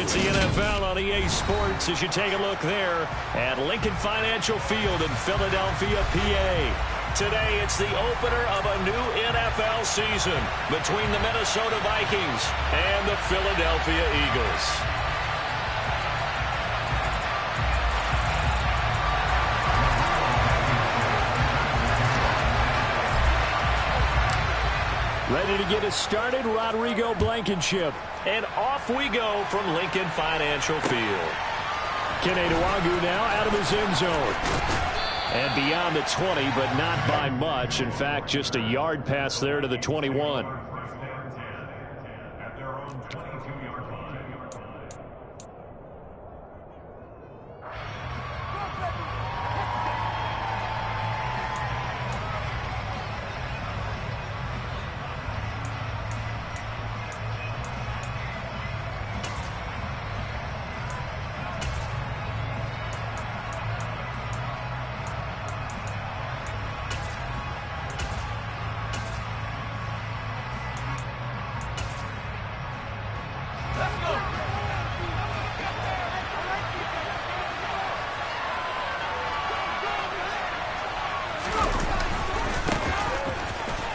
It's the NFL on EA Sports as you take a look there at Lincoln Financial Field in Philadelphia, PA. Today, it's the opener of a new NFL season between the Minnesota Vikings and the Philadelphia Eagles. Ready to get us started, Rodrigo Blankenship. And off we go from Lincoln Financial Field. Kene Nwangwu now out of his end zone. And beyond the 20, but not by much. In fact, just a yard pass there to the 21.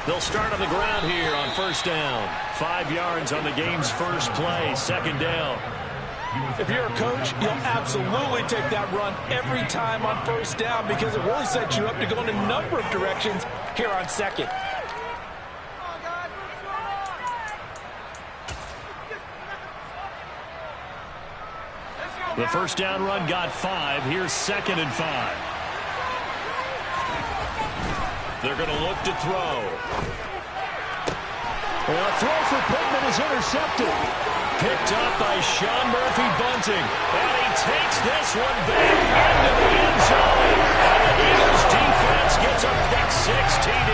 They'll start on the ground here on first down. 5 yards on the game's first play, second down. If you're a coach, you'll absolutely take that run every time on first down because it really sets you up to go in a number of directions here on second. The first down run got 5. Here's 2nd and 5. They're going to look to throw. Well, a throw for Pittman is intercepted. Picked up by Sean Murphy-Bunting. And he takes this one back into the end zone. And the Eagles defense gets a pick-6 TD.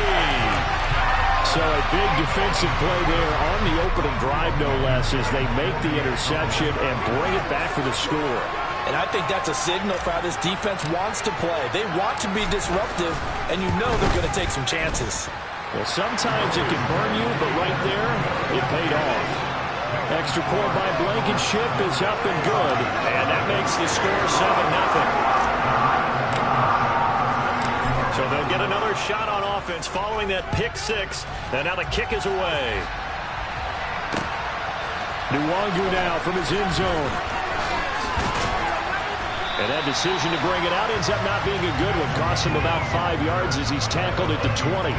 So a big defensive play there on the opening drive, no less, as they make the interception and bring it back for the score. And I think that's a signal for how this defense wants to play. They want to be disruptive, and you know they're going to take some chances. Well, sometimes it can burn you, but right there, it paid off. Extra point by Blankenship is up and good, and that makes the score 7-0. So they'll get another shot on offense following that pick-6, and now the kick is away. Nwangwu now from his end zone. And that decision to bring it out ends up not being a good one. Costs him about 5 yards as he's tackled at the 20.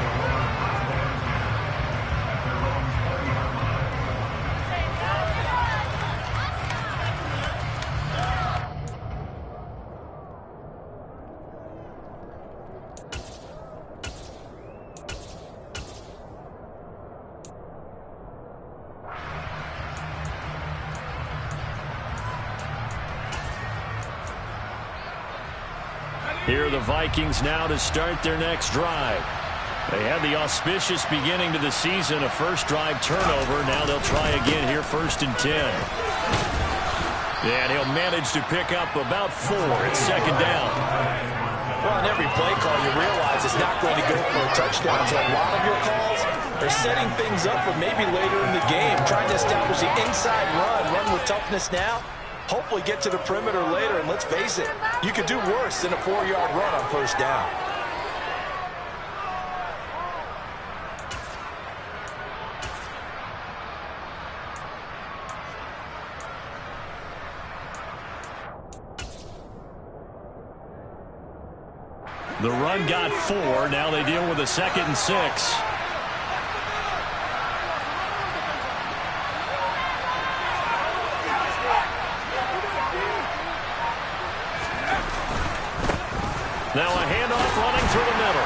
Here are the Vikings now to start their next drive. They had the auspicious beginning to the season, a first drive turnover. Now they'll try again here, 1st and 10. And he'll manage to pick up about 4. It's 2nd down. Well, on every play call, you realize it's not going to go for a touchdown. So a lot of your calls are setting things up for maybe later in the game, trying to establish the inside run with toughness now. Hopefully get to the perimeter later, and let's face it, you could do worse than a 4-yard run on first down. The run got 4. Now they deal with a 2nd and 6. Now a handoff running through the middle.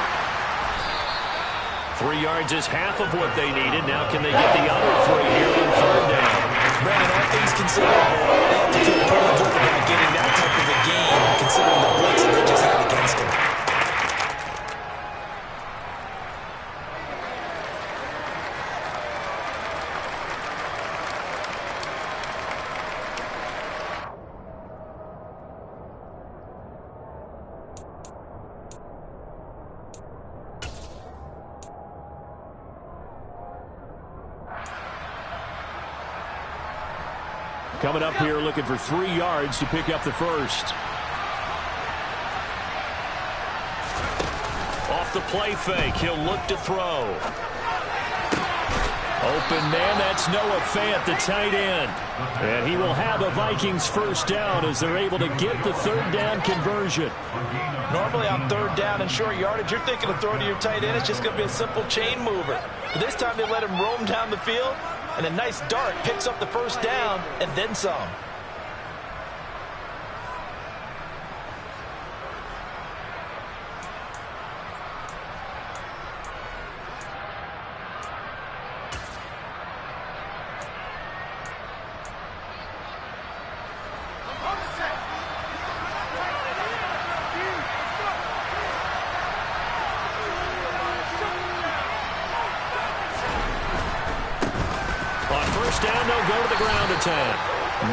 3 yards is half of what they needed. Now can they get the other 3 here on 3rd down? Brandon, all things considered, they have to feel pretty good about getting that type of a game, considering the blitz that they just had against them. Coming up here looking for 3 yards to pick up the first. Off the play fake, he'll look to throw. Open man, that's Noah Fant, the tight end. And he will have a Vikings first down as they're able to get the third down conversion. Normally on third down and short yardage, you're thinking of throwing to your tight end. It's just going to be a simple chain mover. But this time they let him roam down the field, and a nice dart picks up the first down and then some. Down, they'll go to the ground attack.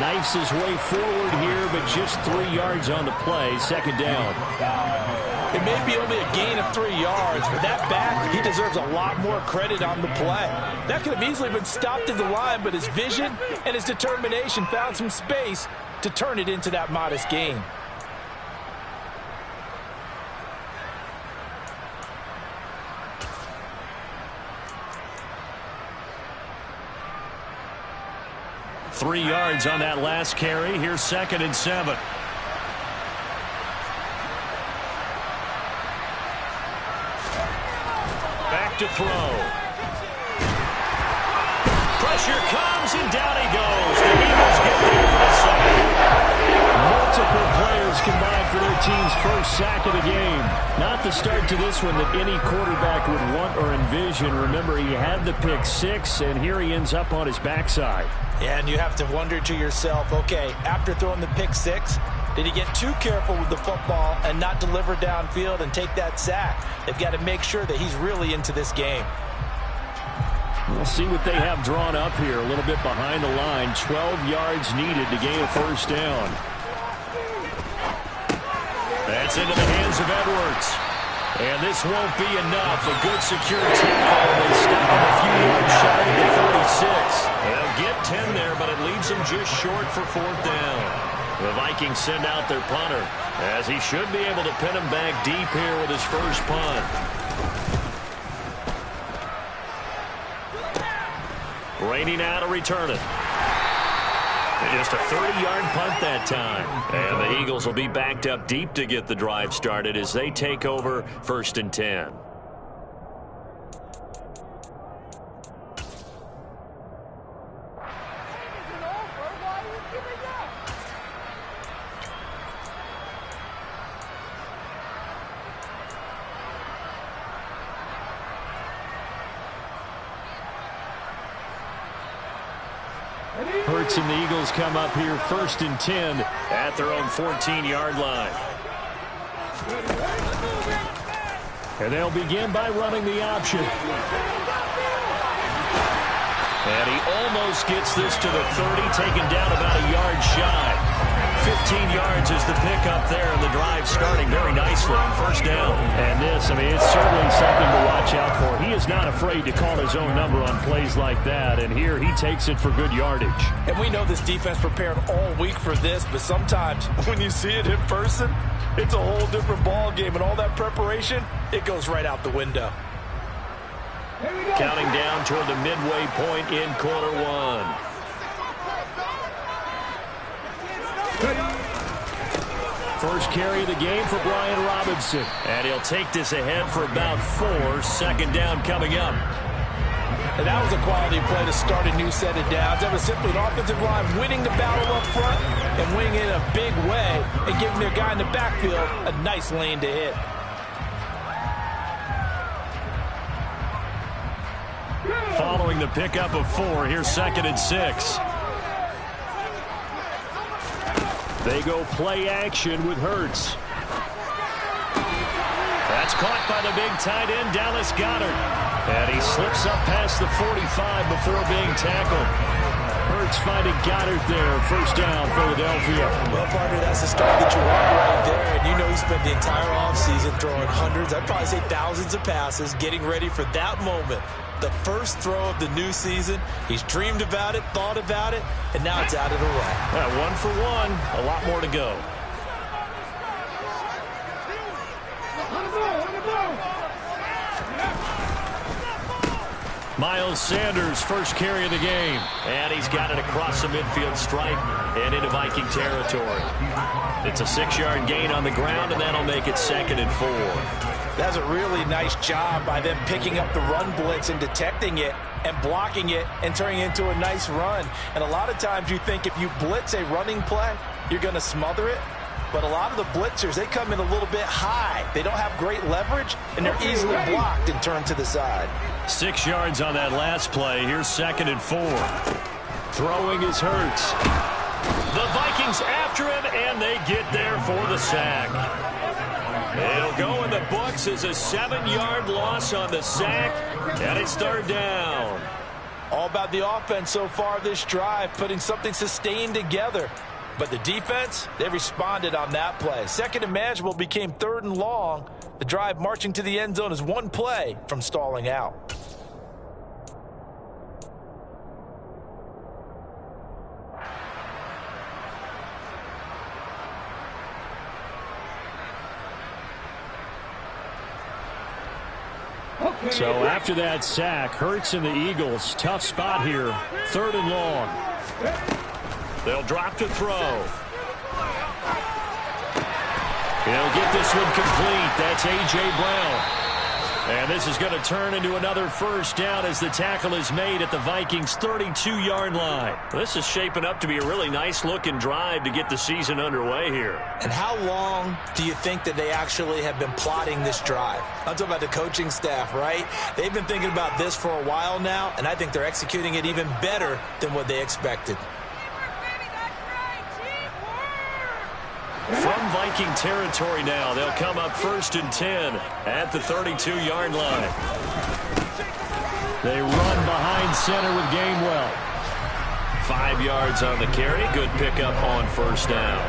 Knifes his way forward here, but just 3 yards on the play. Second down. It may be only a gain of 3 yards, but that back, he deserves a lot more credit on the play. That could have easily been stopped at the line, but his vision and his determination found some space to turn it into that modest gain. Three yards on that last carry. Here's 2nd and 7. Back to throw. Pressure comes, and down he goes. The Eagles get there for the sack. Multiple players combined for their team's first sack of the game. Not the start to this one that any quarterback would want or envision. Remember, he had the pick 6, and here he ends up on his backside. And you have to wonder to yourself, okay, after throwing the pick 6, did he get too careful with the football and not deliver downfield and take that sack? They've got to make sure that he's really into this game. We'll see what they have drawn up here. A little bit behind the line. 12 yards needed to gain a first down. That's into the hands of Edwards. And this won't be enough. A good secure tackle. They stop him a few yards shy of the 46. They'll get 10 there, but it leaves them just short for 4th down. The Vikings send out their punter, as he should be able to pin him back deep here with his first punt. Raining out to return it. Just a 30-yard punt that time. And the Eagles will be backed up deep to get the drive started as they take over 1st and 10. Hurts and the Eagles come up here 1st and 10 at their own 14-yard line. And they'll begin by running the option. And he almost gets this to the 30, taken down about a yard shy. 15 yards is the pickup there, and the drive starting very nicely. First down. And this, I mean, it's certainly something to watch out for. He is not afraid to call his own number on plays like that, and here he takes it for good yardage. And we know this defense prepared all week for this, but sometimes when you see it in person, it's a whole different ball game, and all that preparation, it goes right out the window. Counting down toward the midway point in quarter 1. First carry of the game for Brian Robinson. And he'll take this ahead for about 4. 2nd down coming up. And that was a quality play to start a new set of downs. That was simply an offensive line winning the battle up front and winning it in a big way and giving their guy in the backfield a nice lane to hit. Following the pickup of 4, here's 2nd and 6. They go play action with Hurts. That's caught by the big tight end, Dallas Goedert. And he slips up past the 45 before being tackled. Hurts finding Goedert there. First down, Philadelphia. Well, partner, that's the start that you want right there. And you know he spent the entire offseason throwing hundreds, I'd probably say thousands of passes, getting ready for that moment The first throw of the new season. He's dreamed about it, thought about it, and now it's out of the way. Yeah, 1 for 1. A lot more to go. Miles Sanders, first carry of the game. And he's got it across the midfield stripe and into Viking territory. It's a 6-yard gain on the ground, and that'll make it 2nd and 4. That's a really nice job by them picking up the run blitz and detecting it and blocking it and turning it into a nice run. And a lot of times you think if you blitz a running play, you're going to smother it. But a lot of the blitzers, they come in a little bit high. They don't have great leverage, and they're easily blocked and turned to the side. 6 yards on that last play. Here's 2nd and 4. Throwing is Hurts. The Vikings after him, and they get there for the sack. It'll go in the books as a 7-yard loss on the sack, and it's 3rd down. All about the offense so far this drive, putting something sustained together. But the defense, they responded on that play. 2nd and manageable became 3rd and long. The drive marching to the end zone is 1 play from stalling out. So after that sack, Hurts and the Eagles, tough spot here. 3rd and long. They'll drop to throw. He'll get this one complete. That's A.J. Brown. And this is going to turn into another 1st down as the tackle is made at the Vikings' 32-yard line. This is shaping up to be a really nice-looking drive to get the season underway here. And how long do you think that they actually have been plotting this drive? I'm talking about the coaching staff, right? They've been thinking about this for a while now, and I think they're executing it even better than what they expected. From Viking territory now, they'll come up 1st and 10 at the 32-yard line. They run behind center with Gainwell. 5 yards on the carry. Good pickup on 1st down.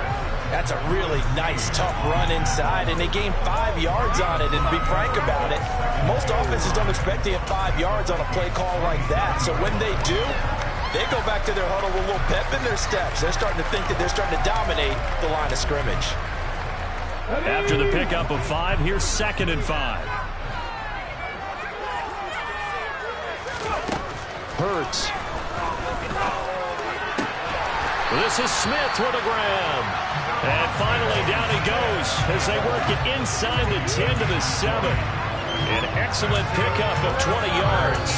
That's a really nice, tough run inside, and they gained 5 yards on it. And to be frank about it, most offenses don't expect to get 5 yards on a play call like that. So when they do, they go back to their huddle with a little pep in their steps. They're starting to think that they're starting to dominate the line of scrimmage. After the pickup of 5, here's 2nd and 5. Hurts. This is Smith with a grab. And finally down he goes as they work it inside the 10 to the 7. An excellent pickup of 20 yards.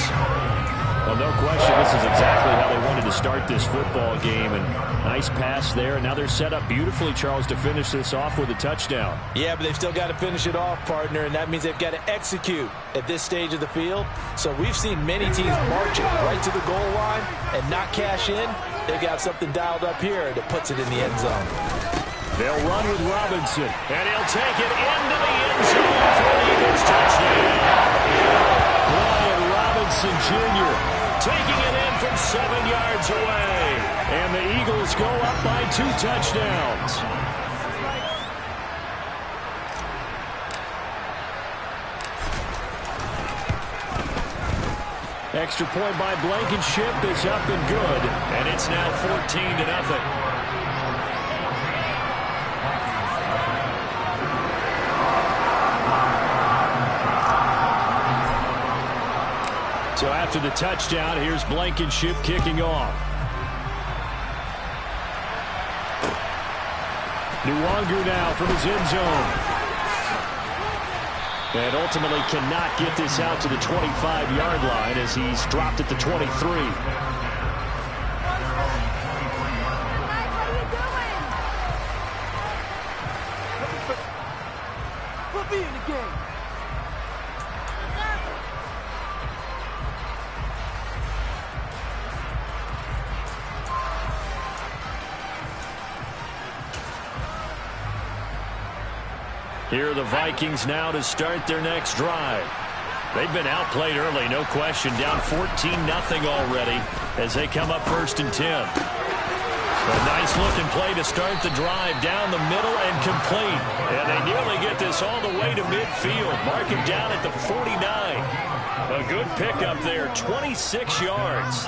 Well, no question, this is exactly how they wanted to start this football game. And nice pass there. And now they're set up beautifully, Charles, to finish this off with a touchdown. Yeah, but they've still got to finish it off, partner, and that means they've got to execute at this stage of the field. So we've seen many teams marching right to the goal line and not cash in. They've got something dialed up here that puts it in the end zone. They'll run with Robinson, and he'll take it into the end zone for the Eagles touchdown. Brian Robinson Jr. taking it in from 7 yards away. And the Eagles go up by 2 touchdowns. Extra point by Blankenship is up and good. And it's now 14-0. So after the touchdown, here's Blankenship kicking off. Nwangu now from his end zone. And ultimately cannot get this out to the 25-yard line as he's dropped at the 23. Put me in the game. Here are the Vikings now to start their next drive. They've been outplayed early, no question. Down 14-0 already as they come up 1st and 10. A nice-looking play to start the drive down the middle and complete. And they nearly get this all the way to midfield. Mark him down at the 49. A good pickup there, 26 yards.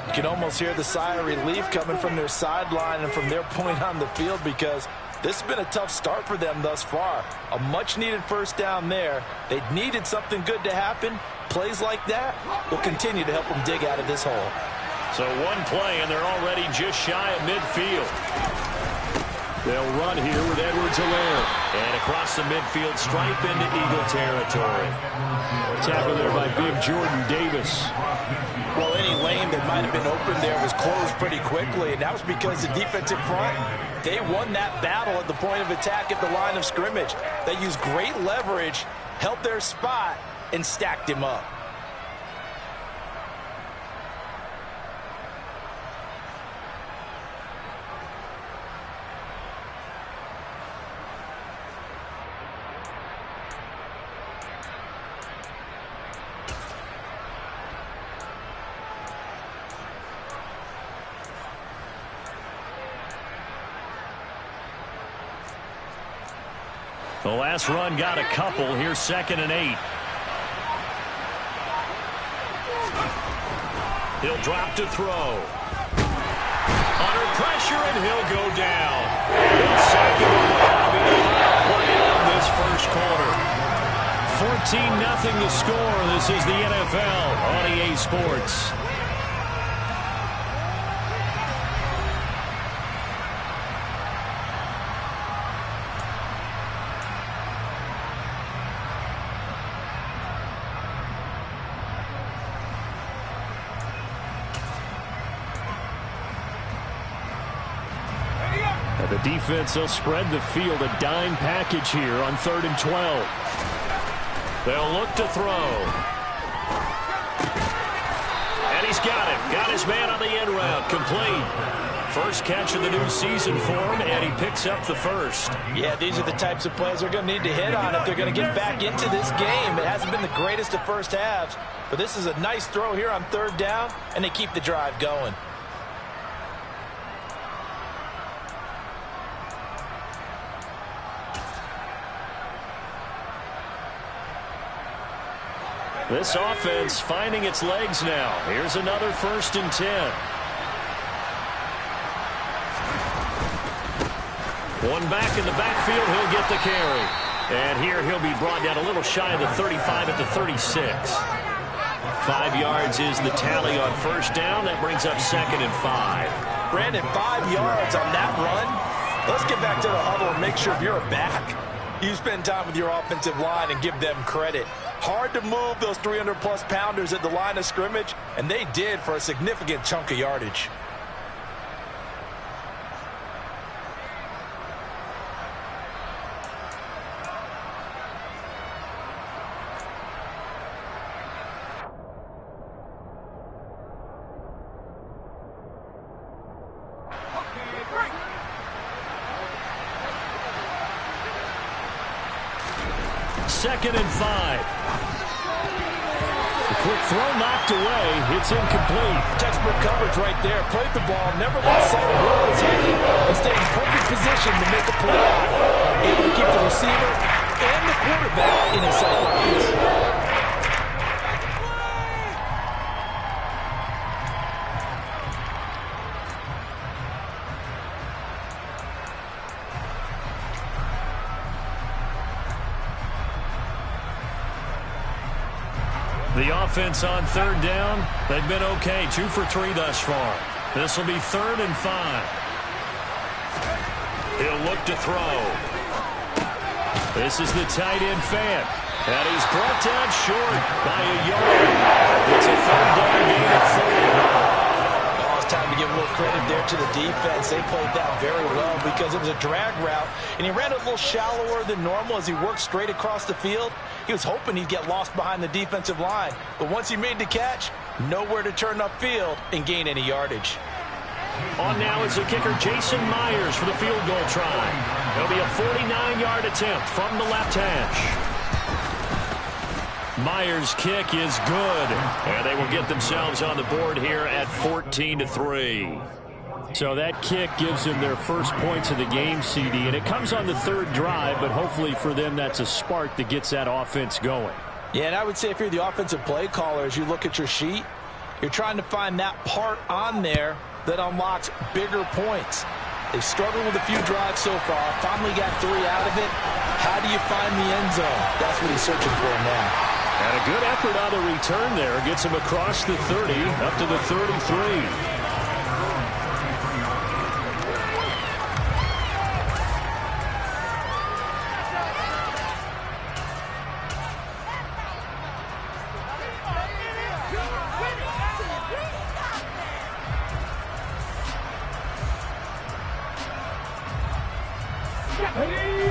You can almost hear the sigh of relief coming from their sideline and from their point on the field, because this has been a tough start for them thus far. A much-needed first down there. They needed something good to happen. Plays like that will continue to help them dig out of this hole. So one play, and they're already just shy of midfield. They'll run here with Edwards-Helaire. And across the midfield stripe into Eagle territory. Tackle there by big Jordan Davis. Well, any lane that might have been open there was closed pretty quickly, and that was because the defensive front, they won that battle at the point of attack at the line of scrimmage. They used great leverage, held their spot, and stacked him up. The last run got a couple. Here's 2nd and 8. He'll drop to throw. Under pressure, and he'll go down. He'll sack him away. The final play of this first quarter. 14-0 the score. This is the NFL on EA Sports. The defense will spread the field, a dime package here on 3rd and 12. They'll look to throw. And he's got it. Got his man on the end route. Complete. First catch of the new season for him, and he picks up the first. Yeah, these are the types of plays they're going to need to hit on if they're going to get back into this game. It hasn't been the greatest of first halves, but this is a nice throw here on 3rd down, and they keep the drive going. This offense finding its legs now. Here's another 1st and 10. One back in the backfield, he'll get the carry. And here he'll be brought down a little shy of the 35 at the 36. 5 yards is the tally on 1st down. That brings up 2nd and 5. Brandon, 5 yards on that run. Let's get back to the huddle and make sure if you're a back, you spend time with your offensive line and give them credit. Hard to move those 300-plus pounders at the line of scrimmage, and they did for a significant chunk of yardage. Second and 5. The quick throw knocked away. It's incomplete. Textbook coverage right there. Played the ball. Never lost sight of where it was headed. And stayed in perfect position to make a play out of it. Able to keep the receiver and the quarterback in his sight lines. The offense on 3rd down, they've been okay. 2 for 3 thus far. This will be 3rd and 5. He'll look to throw. This is the tight end Fant. And he's brought down short by a yard. It's a 3rd down gain of 4. Time to give a little credit there to the defense. They played that very well because it was a drag route, and he ran a little shallower than normal as he worked straight across the field. He was hoping he'd get lost behind the defensive line, but once he made the catch, nowhere to turn upfield and gain any yardage. On now is the kicker Jason Myers for the field goal try. It'll be a 49-yard attempt from the left hash. Myers' kick is good, and they will get themselves on the board here at 14-3. So that kick gives them their first points of the game, CD, and it comes on the third drive, but hopefully for them that's a spark that gets that offense going. Yeah, and I would say if you're the offensive play caller, as you look at your sheet, you're trying to find that part on there that unlocks bigger points. They've struggled with a few drives so far, finally got 3 out of it. How do you find the end zone? That's what he's searching for now. And a good effort on the return there. Gets him across the 30, up to the 33.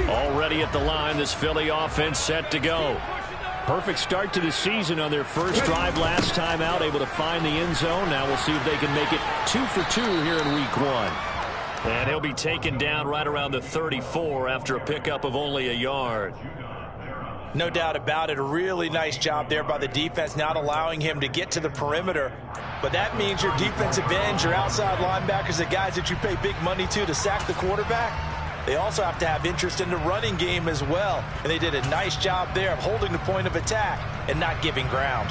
Already at the line, this Philly offense set to go. Perfect start to the season on their first drive last time out, able to find the end zone. Now we'll see if they can make it 2 for 2 here in week 1. And he'll be taken down right around the 34 after a pickup of only a yard. No doubt about it. A really nice job there by the defense, not allowing him to get to the perimeter. But that means your defensive ends, your outside linebackers, the guys that you pay big money to sack the quarterback, they also have to have interest in the running game as well. And they did a nice job there of holding the point of attack and not giving ground.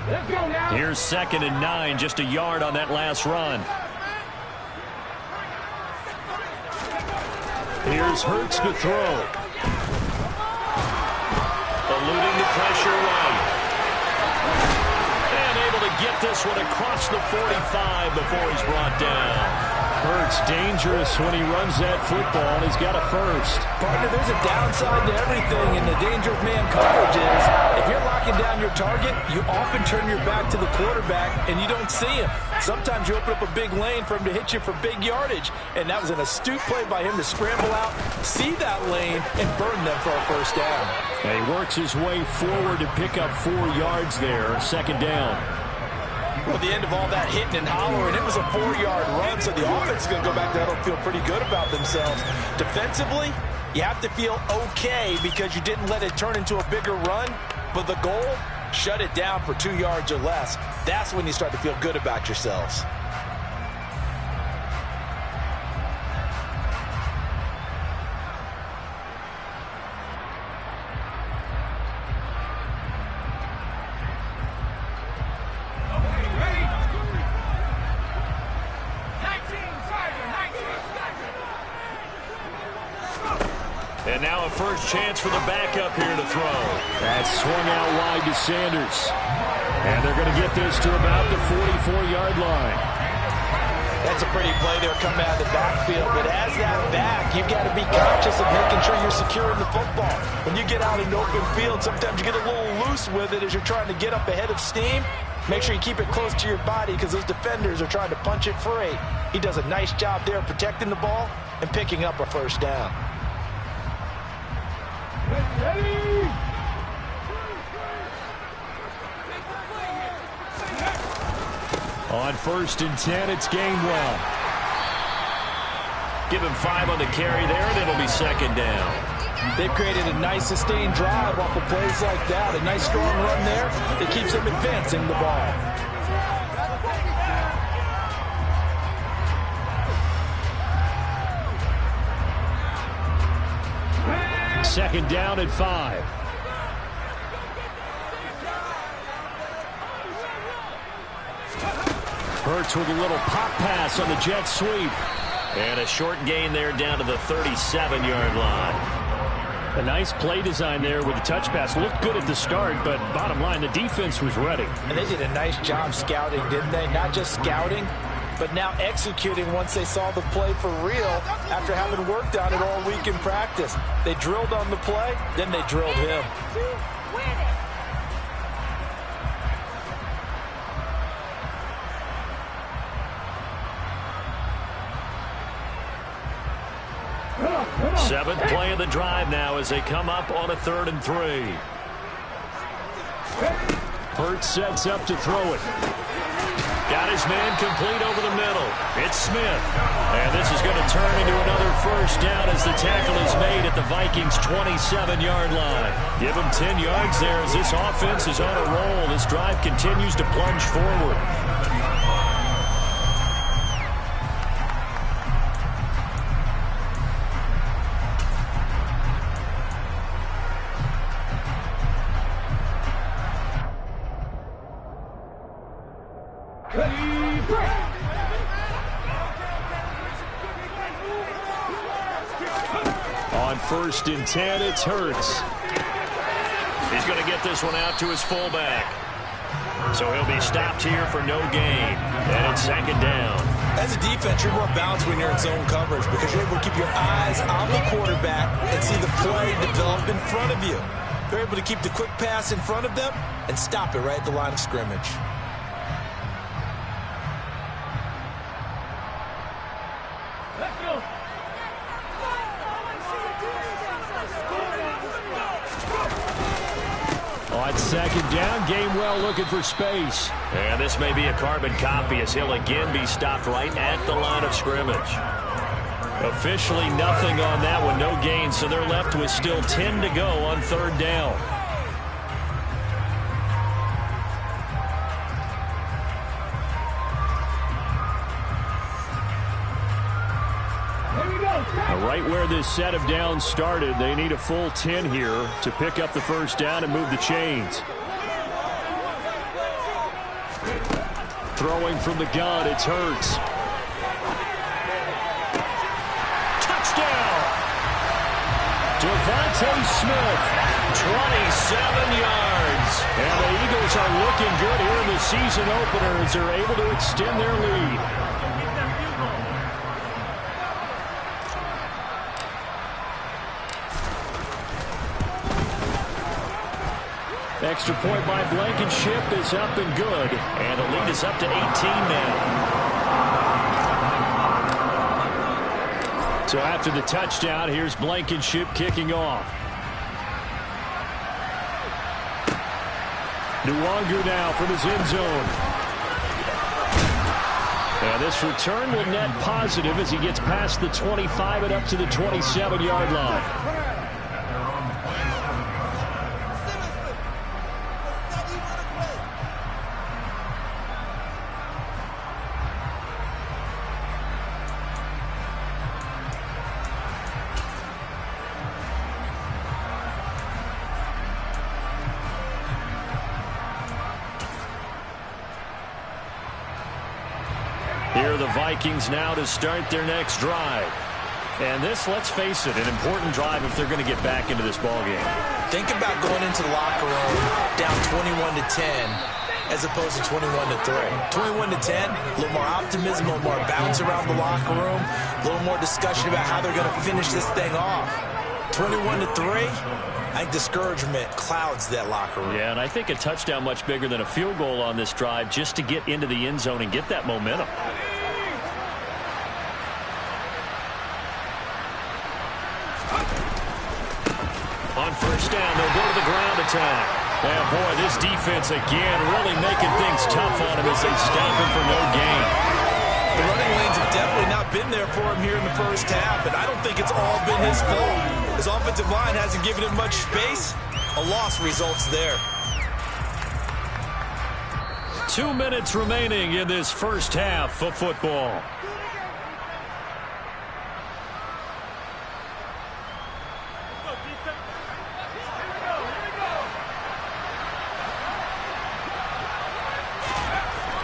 Let's go now. Here's 2nd and 9, just a yard on that last run. Here's Hurts to throw. Eluding the pressure right. And able to get this one across the 45 before he's brought down. Hurts dangerous when he runs that football, and he's got a first. Partner, there's a downside to everything, and the danger of man coverage is if you're locking down your target, you often turn your back to the quarterback, and you don't see him. Sometimes you open up a big lane for him to hit you for big yardage, and that was an astute play by him to scramble out, see that lane, and burn them for a first down. And he works his way forward to pick up 4 yards there, 2nd down. Well, the end of all that hitting and hollering, it was a 4-yard run, so the offense is going to go back there and feel pretty good about themselves. Defensively, you have to feel okay because you didn't let it turn into a bigger run, but the goal, shut it down for 2 yards or less. That's when you start to feel good about yourselves. And now a first chance for the backup here to throw. That swung out wide to Sanders. And they're going to get this to about the 44-yard line. That's a pretty play there coming out of the backfield. But as that back, you've got to be conscious of making sure you're securing the football. When you get out in the open field, sometimes you get a little loose with it as you're trying to get up ahead of steam. Make sure you keep it close to your body because those defenders are trying to punch it free. He does a nice job there protecting the ball and picking up a first down. On 1st and 10, it's Gainwell. Give him 5 on the carry there, and it'll be 2nd down. They've created a nice sustained drive off of plays like that. A nice strong run there that keeps them advancing the ball. 2nd down at 5. Hurts with a little pop pass on the jet sweep. And a short gain there down to the 37-yard line. A nice play design there with the touch pass. Looked good at the start, but bottom line, the defense was ready. And they did a nice job scouting, didn't they? Not just scouting, but now executing once they saw the play for real after having worked on it all week in practice. They drilled on the play, then they drilled him. Seventh play of the drive now as they come up on a 3rd and 3. Hurts sets up to throw it. Got his man complete over the middle. It's Smith. And this is going to turn into another first down as the tackle is made at the Vikings' 27-yard line. Give them 10 yards there as this offense is on a roll. This drive continues to plunge forward. On 1st and 10, it's Hurts. He's going to get this one out to his fullback. So he'll be stopped here for no gain. And it's 2nd down. As a defense, you're more balanced when you're in zone coverage because you're able to keep your eyes on the quarterback and see the play develop in front of you. You're able to keep the quick pass in front of them and stop it right at the line of scrimmage. On 2nd down, Gainwell looking for space. And this may be a carbon copy as he'll again be stopped right at the line of scrimmage. Officially nothing on that one, no gain, so they're left with still 10 to go on 3rd down. Right where this set of downs started, they need a full 10 here to pick up the first down and move the chains. Throwing from the gun, it's Hurts. Touchdown! Devontae Smith, 27 yards. And the Eagles are looking good here in the season opener as they're able to extend their lead. Extra point by Blankenship is up and good. And the lead is up to 18 now. So after the touchdown, here's Blankenship kicking off. Nwangu now from his end zone. And this return will net positive as he gets past the 25 and up to the 27-yard line. Here are the Vikings now to start their next drive. And this, let's face it, an important drive if they're going to get back into this ballgame. Think about going into the locker room down 21-10 as opposed to 21-3. 21-10, a little more optimism, a little more bounce around the locker room, a little more discussion about how they're going to finish this thing off. 21-3, I think discouragement clouds that locker room. Yeah, and I think a touchdown much bigger than a field goal on this drive just to get into the end zone and get that momentum. On 1st down, they'll go to the ground attack. And boy, this defense again really making things tough on him as they stop him for no gain. The running lanes have definitely not been there for him here in the first half, and I don't think it's all been his fault. His offensive line hasn't given him much space. A loss results there. 2 minutes remaining in this first half of football.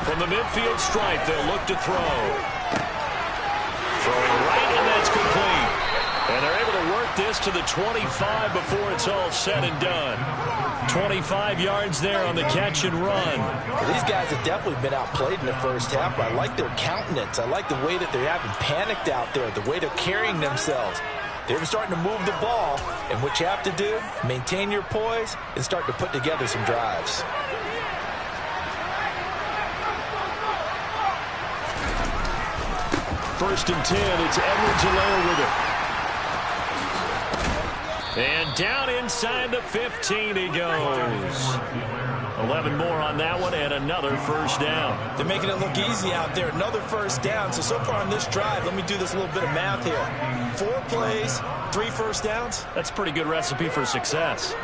From the midfield stripe, they'll look to throw. Throwing right, and that's complete. And they're able to work this to the 25 before it's all said and done. 25 yards there on the catch and run. Well, these guys have definitely been outplayed in the first half, but I like their countenance. I like the way that they haven't panicked out there, the way they're carrying themselves. They're starting to move the ball, and what you have to do, maintain your poise and start to put together some drives. First and 10, it's Edwards-Helaire with it. And down inside the 15 he goes. 11 more on that one and another first down. They're making it look easy out there. Another first down. So far on this drive, let me do this little bit of math here. plays, 3 first downs. That's a pretty good recipe for success.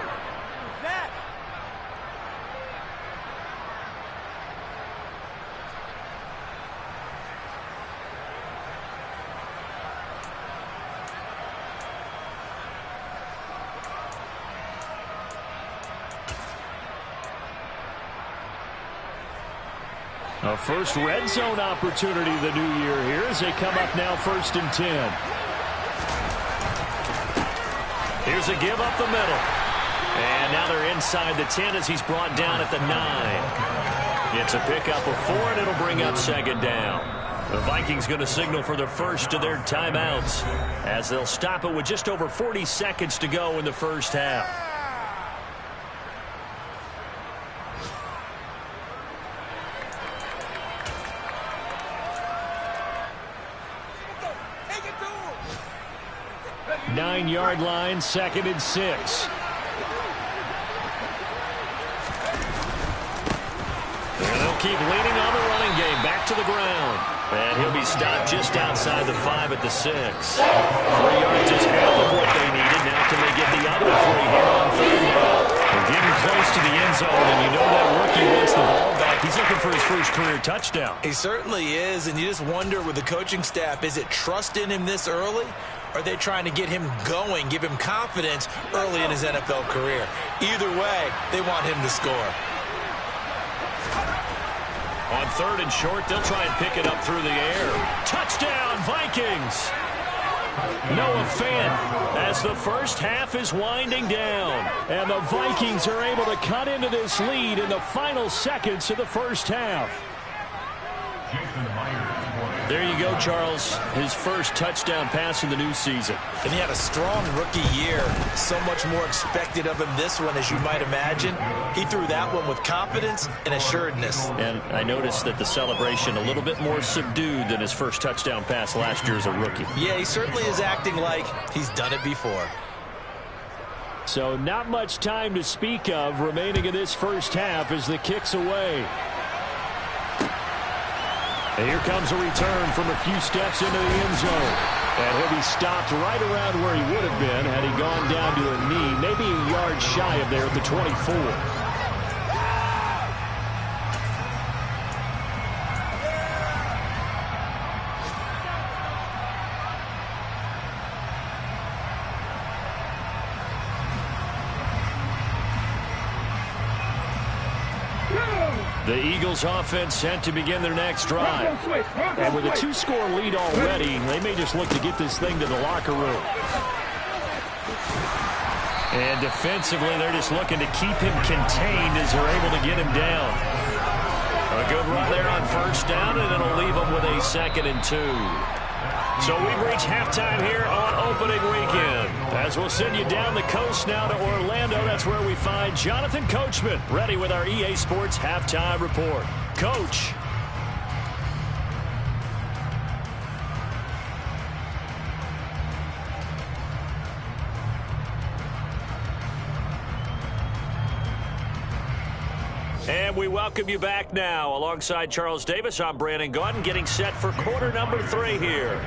A first red zone opportunity the new year here as they come up now 1st and 10. Here's a give up the middle. And now they're inside the 10 as he's brought down at the 9. It's a pickup of 4, and it'll bring up 2nd down. The Vikings going to signal for the first of their timeouts as they'll stop it with just over 40 seconds to go in the first half. Nine-yard line, 2nd and 6. And they'll keep leaning on the running game. Back to the ground. And he'll be stopped just outside the 5 at the 6. 3 yards is half of what they needed. Now can they get the other 3 here on 3rd down? They're getting close to the end zone, and you know that rookie wants the ball back. He's looking for his first career touchdown. He certainly is, and you just wonder with the coaching staff, is it trust in him this early? Or are they trying to get him going, give him confidence early in his NFL career? Either way, they want him to score. On 3rd and short, they'll try and pick it up through the air. Touchdown, Vikings! Noah Fant as the first half is winding down. And the Vikings are able to cut into this lead in the final seconds of the first half. There you go, Charles. His first touchdown pass in the new season. And he had a strong rookie year. So much more expected of him this one, as you might imagine. He threw that one with confidence and assuredness. And I noticed that the celebration a little bit more subdued than his first touchdown pass last year as a rookie. Yeah, he certainly is acting like he's done it before. So not much time to speak of remaining in this first half as the kick's away. And here comes a return from a few steps into the end zone. And he'll be stopped right around where he would have been had he gone down to a knee, maybe a yard shy of there at the 24. The Eagles offense set to begin their next drive. And with a 2-score lead already, they may just look to get this thing to the locker room. And defensively, they're just looking to keep him contained as they're able to get him down. A good run there on 1st down, and it'll leave them with a 2nd and 2. So we've reached halftime here on opening weekend. As we'll send you down the coast now to Orlando, that's where we find Jonathan Coachman, ready with our EA Sports Halftime Report. Coach. And we welcome you back now. Alongside Charles Davis, I'm Brandon Gaudin, getting set for quarter number 3 here.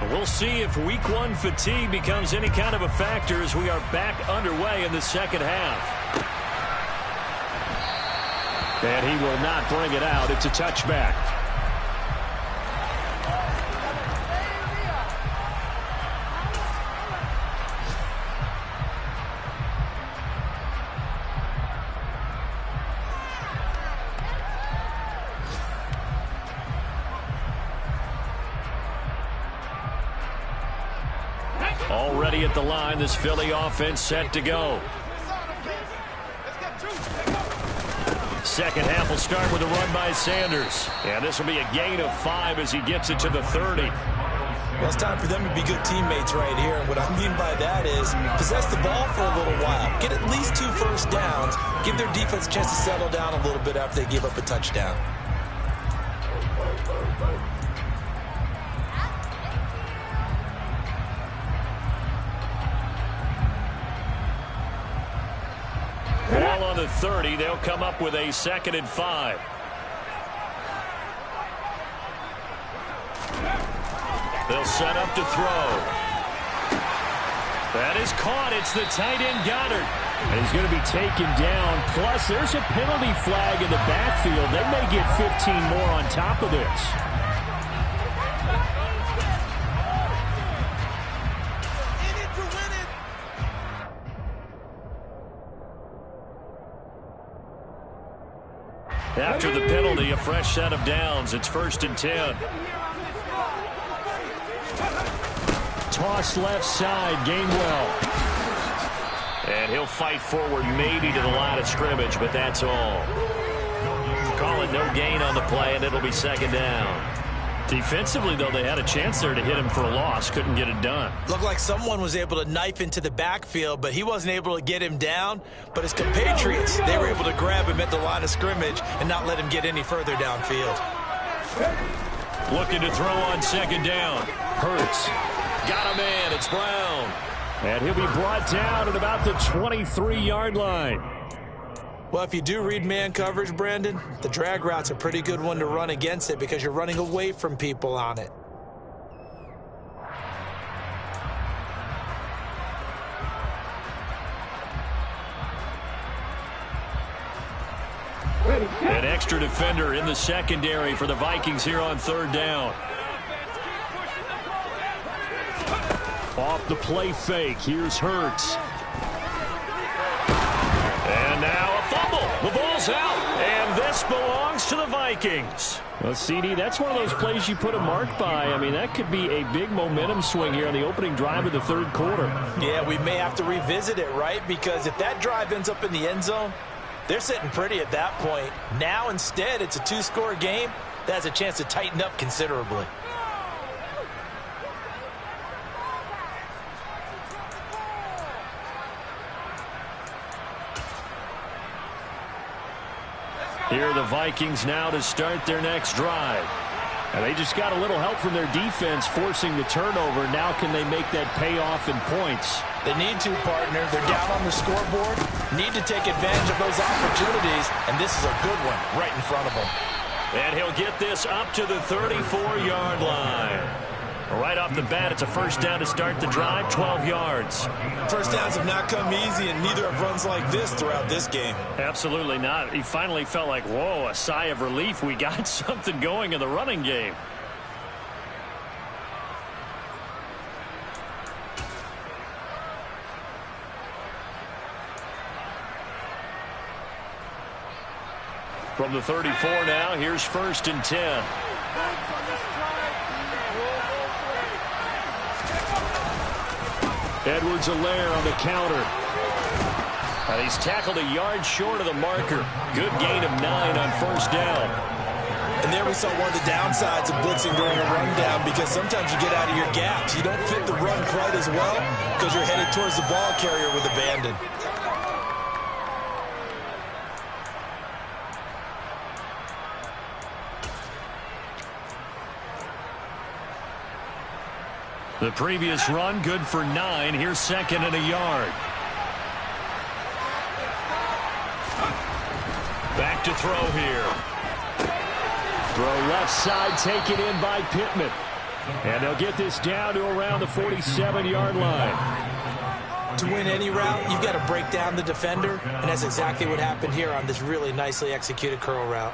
We'll see if week 1 fatigue becomes any kind of a factor as we are back underway in the second half. And he will not bring it out. It's a touchback. Already at the line, this Philly offense set to go. Second half will start with a run by Sanders. And this will be a gain of 5 as he gets it to the 30. Well, it's time for them to be good teammates right here. And what I mean by that is possess the ball for a little while. Get at least 2 first downs. Give their defense a chance to settle down a little bit after they give up a touchdown. Ball on the 30. They'll come up with a 2nd and 5. They'll set up to throw. That is caught. It's the tight end Goddard. And he's going to be taken down. Plus, there's a penalty flag in the backfield. They may get 15 more on top of this. After the penalty, a fresh set of downs. It's 1st and 10. Toss left side, Gainwell. And he'll fight forward maybe to the line of scrimmage, but that's all. Call it no gain on the play, and it'll be 2nd down. Defensively, though, they had a chance there to hit him for a loss. Couldn't get it done. Looked like someone was able to knife into the backfield, but he wasn't able to get him down. But his compatriots, they were able to grab him at the line of scrimmage and not let him get any further downfield. Looking to throw on 2nd down. Hurts. Got a man. It's Brown. And he'll be brought down at about the 23-yard line. Well, if you do read man coverage, Brandon, the drag route's a pretty good one to run against it because you're running away from people on it. An extra defender in the secondary for the Vikings here on 3rd down. Off the play fake, here's Hurts. And now a fumble. The ball's out, and this belongs to the Vikings. Well, CD, that's one of those plays you put a mark by. I mean, that could be a big momentum swing here on the opening drive of the 3rd quarter. Yeah, we may have to revisit it, right? Because if that drive ends up in the end zone, they're sitting pretty at that point. Now, instead, it's a 2-score game. That has a chance to tighten up considerably. Here are the Vikings now to start their next drive. And they just got a little help from their defense forcing the turnover. Now can they make that pay off in points? They need to, partner. They're down on the scoreboard. Need to take advantage of those opportunities. And this is a good one right in front of them. And he'll get this up to the 34-yard line. Right off the bat, it's a 1st down to start the drive, 12 yards. First downs have not come easy, and neither have runs like this throughout this game. Absolutely not. He finally felt like, whoa, a sigh of relief. We got something going in the running game. From the 34 now, here's 1st and 10. Edwards-Helaire on the counter. And he's tackled a yard short of the marker. Good gain of 9 on 1st down. And there we saw one of the downsides of blitzing during a rundown because sometimes you get out of your gaps. You don't fit the run quite as well because you're headed towards the ball carrier with abandon. The previous run, good for 9. Here's 2nd and a yard. Back to throw here. Throw left side, taken in by Pittman. And they'll get this down to around the 47-yard line. To win any route, you've got to break down the defender, and that's exactly what happened here on this really nicely executed curl route.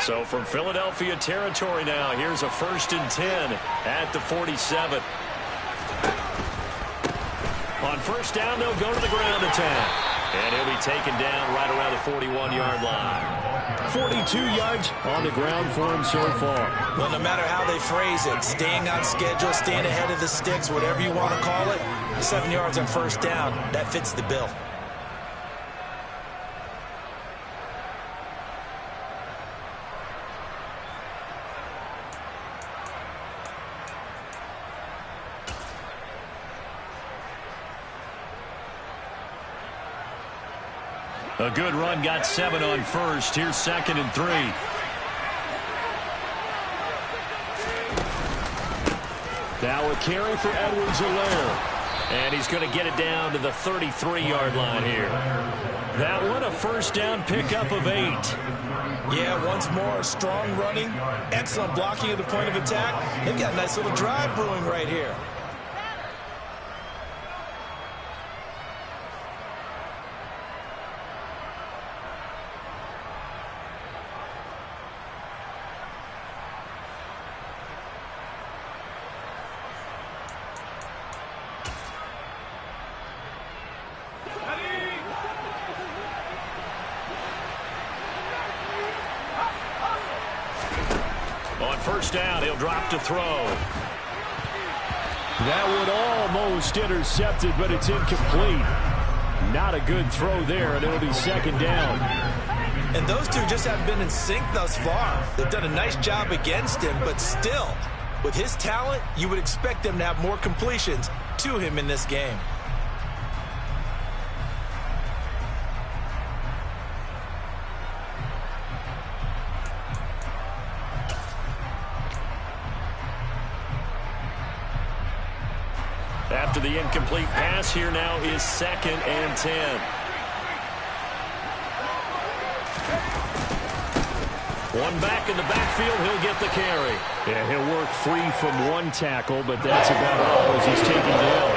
So from Philadelphia territory now, here's a 1st and 10 at the 47. On 1st down, they'll go to the ground attack. And he'll be taken down right around the 41-yard line. 42 yards on the ground for him so far. Well, no matter how they phrase it, staying on schedule, staying ahead of the sticks, whatever you want to call it, 7 yards on 1st down, that fits the bill. A good run, got 7 on first. Here's 2nd and 3. Now a carry for Edwards-Helaire. And he's going to get it down to the 33-yard line here. That one, a first down pickup of 8. Yeah, once more, strong running, excellent blocking at the point of attack. They've got a nice little drive brewing right here. On first down, he'll drop to throw. That one almost intercepted, but it's incomplete. Not a good throw there, and it'll be 2nd down. And those two just haven't been in sync thus far. They've done a nice job against him, but still, with his talent, you would expect them to have more completions to him in this game. After the incomplete pass, here now is 2nd and 10. One back in the backfield, he'll get the carry. Yeah, he'll work free from one tackle, but that's about all as he's taken down.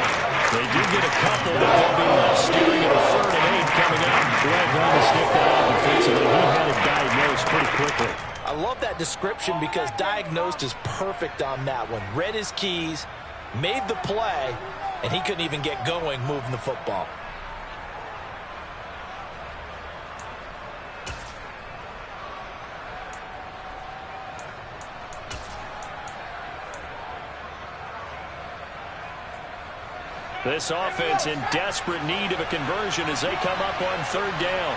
They do get a couple, but they'll be left steering at a 3rd and 8 coming up. Well done to sniff that out defensively. He had it diagnosed pretty quickly. I love that description because diagnosed is perfect on that one. Read his keys, made the play, and he couldn't even get going moving the football. This offense in desperate need of a conversion as they come up on 3rd down.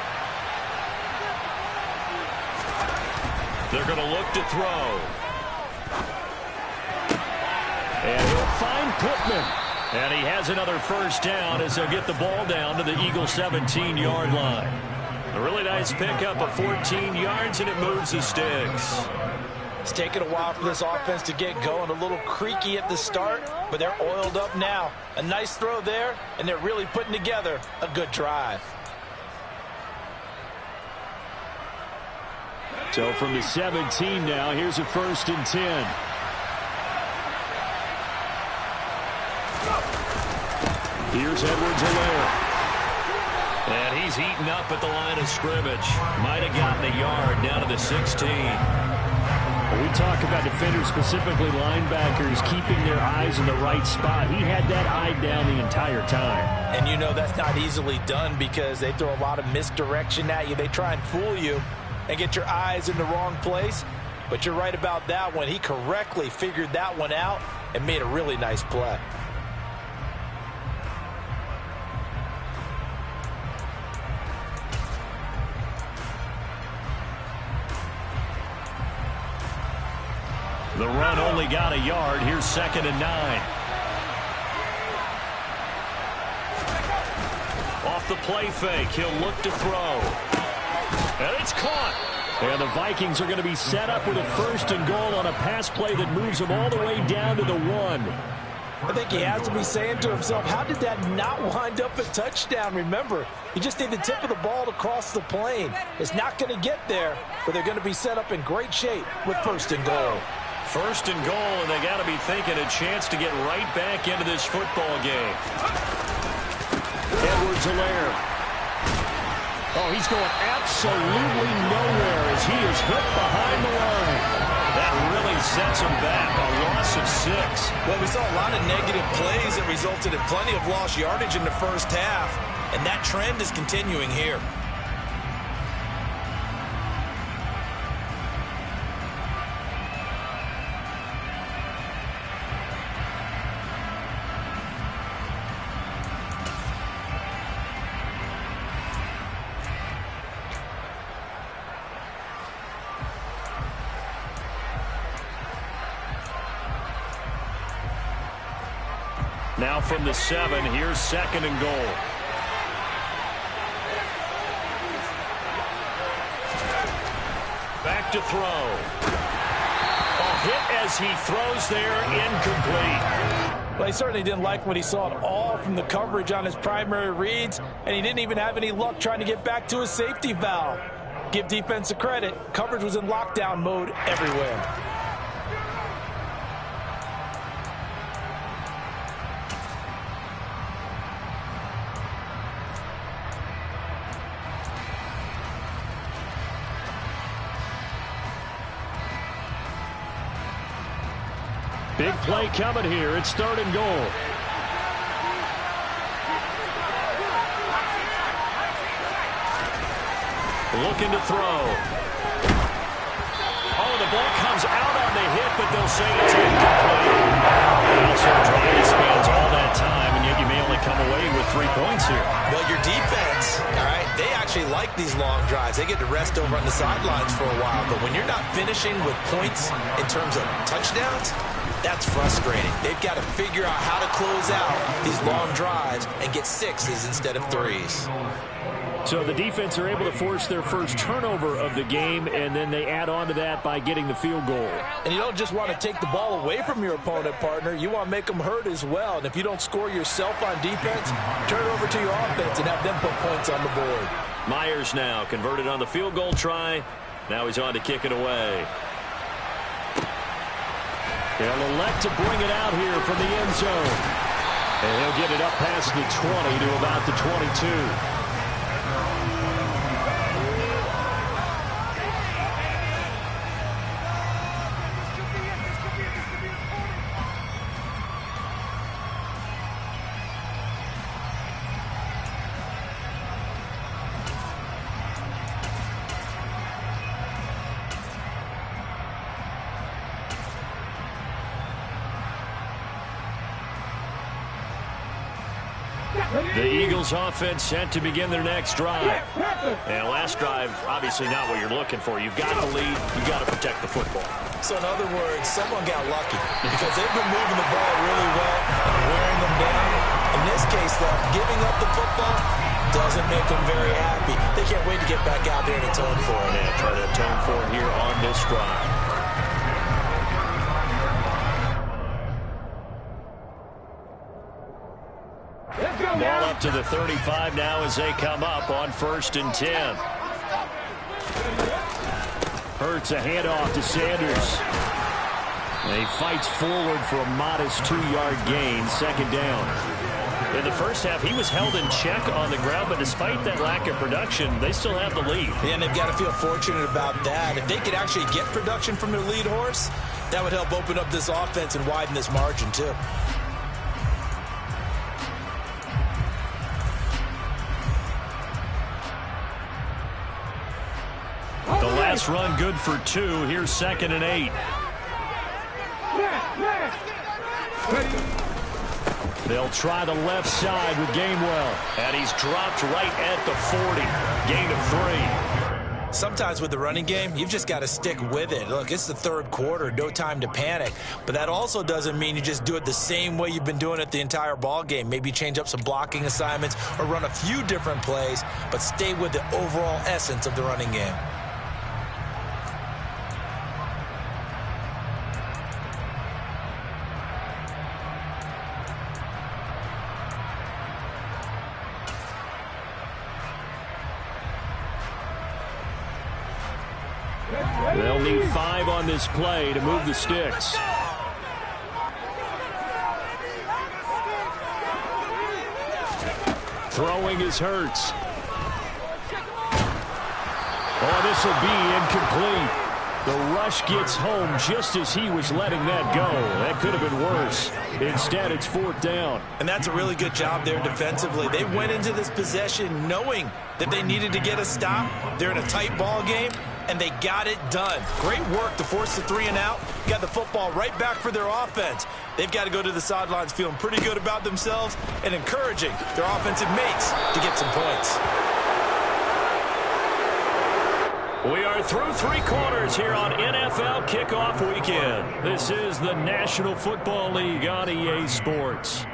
They're going to look to throw. And he'll find Pittman. And he has another first down as he'll get the ball down to the Eagles' 17-yard line. A really nice pickup of 14 yards, and it moves the sticks. It's taken a while for this offense to get going. A little creaky at the start, but they're oiled up now. A nice throw there, and they're really putting together a good drive. So from the 17 now, here's a 1st and 10. Here's Edwards-Helaire. And he's heating up at the line of scrimmage. Might have gotten a yard down to the 16. When we talk about defenders, specifically linebackers, keeping their eyes in the right spot, he had that eye down the entire time. And you know that's not easily done because they throw a lot of misdirection at you. They try and fool you and get your eyes in the wrong place. But you're right about that one. He correctly figured that one out and made a really nice play. The run only got a yard. Here's 2nd and 9. Off the play fake, he'll look to throw. And it's caught. And the Vikings are going to be set up with a 1st and goal on a pass play that moves them all the way down to the 1. I think he has to be saying to himself, how did that not wind up a touchdown? Remember, you just need the tip of the ball to cross the plane. It's not going to get there, but they're going to be set up in great shape with 1st and goal. 1st and goal, and they got to be thinking a chance to get right back into this football game. Edwards-Helaire. Oh, he's going absolutely nowhere as he is hit behind the line. That really sets him back. A loss of 6. Well, we saw a lot of negative plays that resulted in plenty of lost yardage in the first half, and that trend is continuing here. Now from the 7, here's 2nd and goal. Back to throw. A hit as he throws there, incomplete. Well, he certainly didn't like what he saw at all from the coverage on his primary reads, and he didn't even have any luck trying to get back to his safety valve. Give defense a credit. Coverage was in lockdown mode everywhere. Big play coming here. It's 3rd and goal. Looking to throw. Oh, the ball comes out on the hit, but they'll say it's incomplete. Also, drive spans all that time, and yet you may only come away with 3 points here. Well, your defense, all right, they actually like these long drives. They get to rest over on the sidelines for a while. But when you're not finishing with points in terms of touchdowns, that's frustrating. They've got to figure out how to close out these long drives and get 6s instead of 3s. So the defense are able to force their first turnover of the game, and then they add on to that by getting the field goal. And you don't just want to take the ball away from your opponent, partner. You want to make them hurt as well. And if you don't score yourself on defense, turn it over to your offense and have them put points on the board. Myers now converted on the field goal try. Now he's on to kick it away. They'll elect to bring it out here from the end zone. And he'll get it up past the 20 to about the 22. The Eagles offense set to begin their next drive. And last drive, obviously not what you're looking for. You've got the lead. You've got to protect the football. So in other words, someone got lucky because they've been moving the ball really well and wearing them down. In this case, though, giving up the football doesn't make them very happy. They can't wait to get back out there and atone for it. And try to atone for it here on this drive. Ball up to the 35 now as they come up on 1st and 10. Hurts a handoff to Sanders. And he fights forward for a modest 2-yard gain, 2nd down. In the first half, he was held in check on the ground, but despite that lack of production, they still have the lead. And they've got to feel fortunate about that. If they could actually get production from their lead horse, that would help open up this offense and widen this margin, too. The last run good for 2. Here's 2nd and 8. They'll try the left side with Gainwell. And he's dropped right at the 40. Gain of 3. Sometimes with the running game, you've just got to stick with it. Look, it's the 3rd quarter, no time to panic. But that also doesn't mean you just do it the same way you've been doing it the entire ball game. Maybe change up some blocking assignments or run a few different plays, but stay with the overall essence of the running game. They'll need 5 on this play to move the sticks. Throwing is Hurts. Oh, this will be incomplete. The rush gets home just as he was letting that go. That could have been worse. Instead, it's 4th down. And that's a really good job there defensively. They went into this possession knowing that they needed to get a stop. They're in a tight ball game, and they got it done. Great work to force the 3 and out. Got the football right back for their offense. They've got to go to the sidelines feeling pretty good about themselves and encouraging their offensive mates to get some points. We are through 3 quarters here on NFL Kickoff Weekend. This is the National Football League on EA Sports.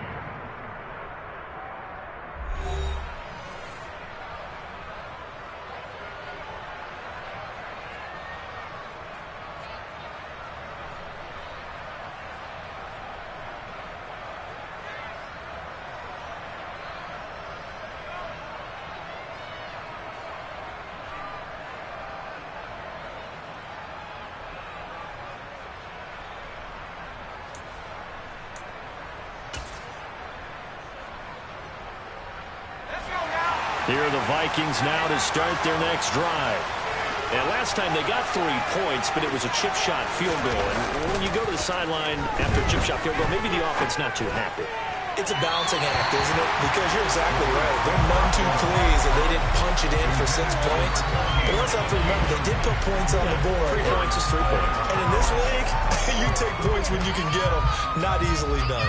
Here are the Vikings now to start their next drive. And last time they got 3 points, but it was a chip shot field goal. And when you go to the sideline after a chip shot field goal, maybe the offense not too happy. It's a balancing act, isn't it? Because you're exactly right. They're none too pleased that they didn't punch it in for 6 points. But let's have to remember, they did put points on the board. 3 points is 3 points. And in this league, you take points when you can get them. Not easily done.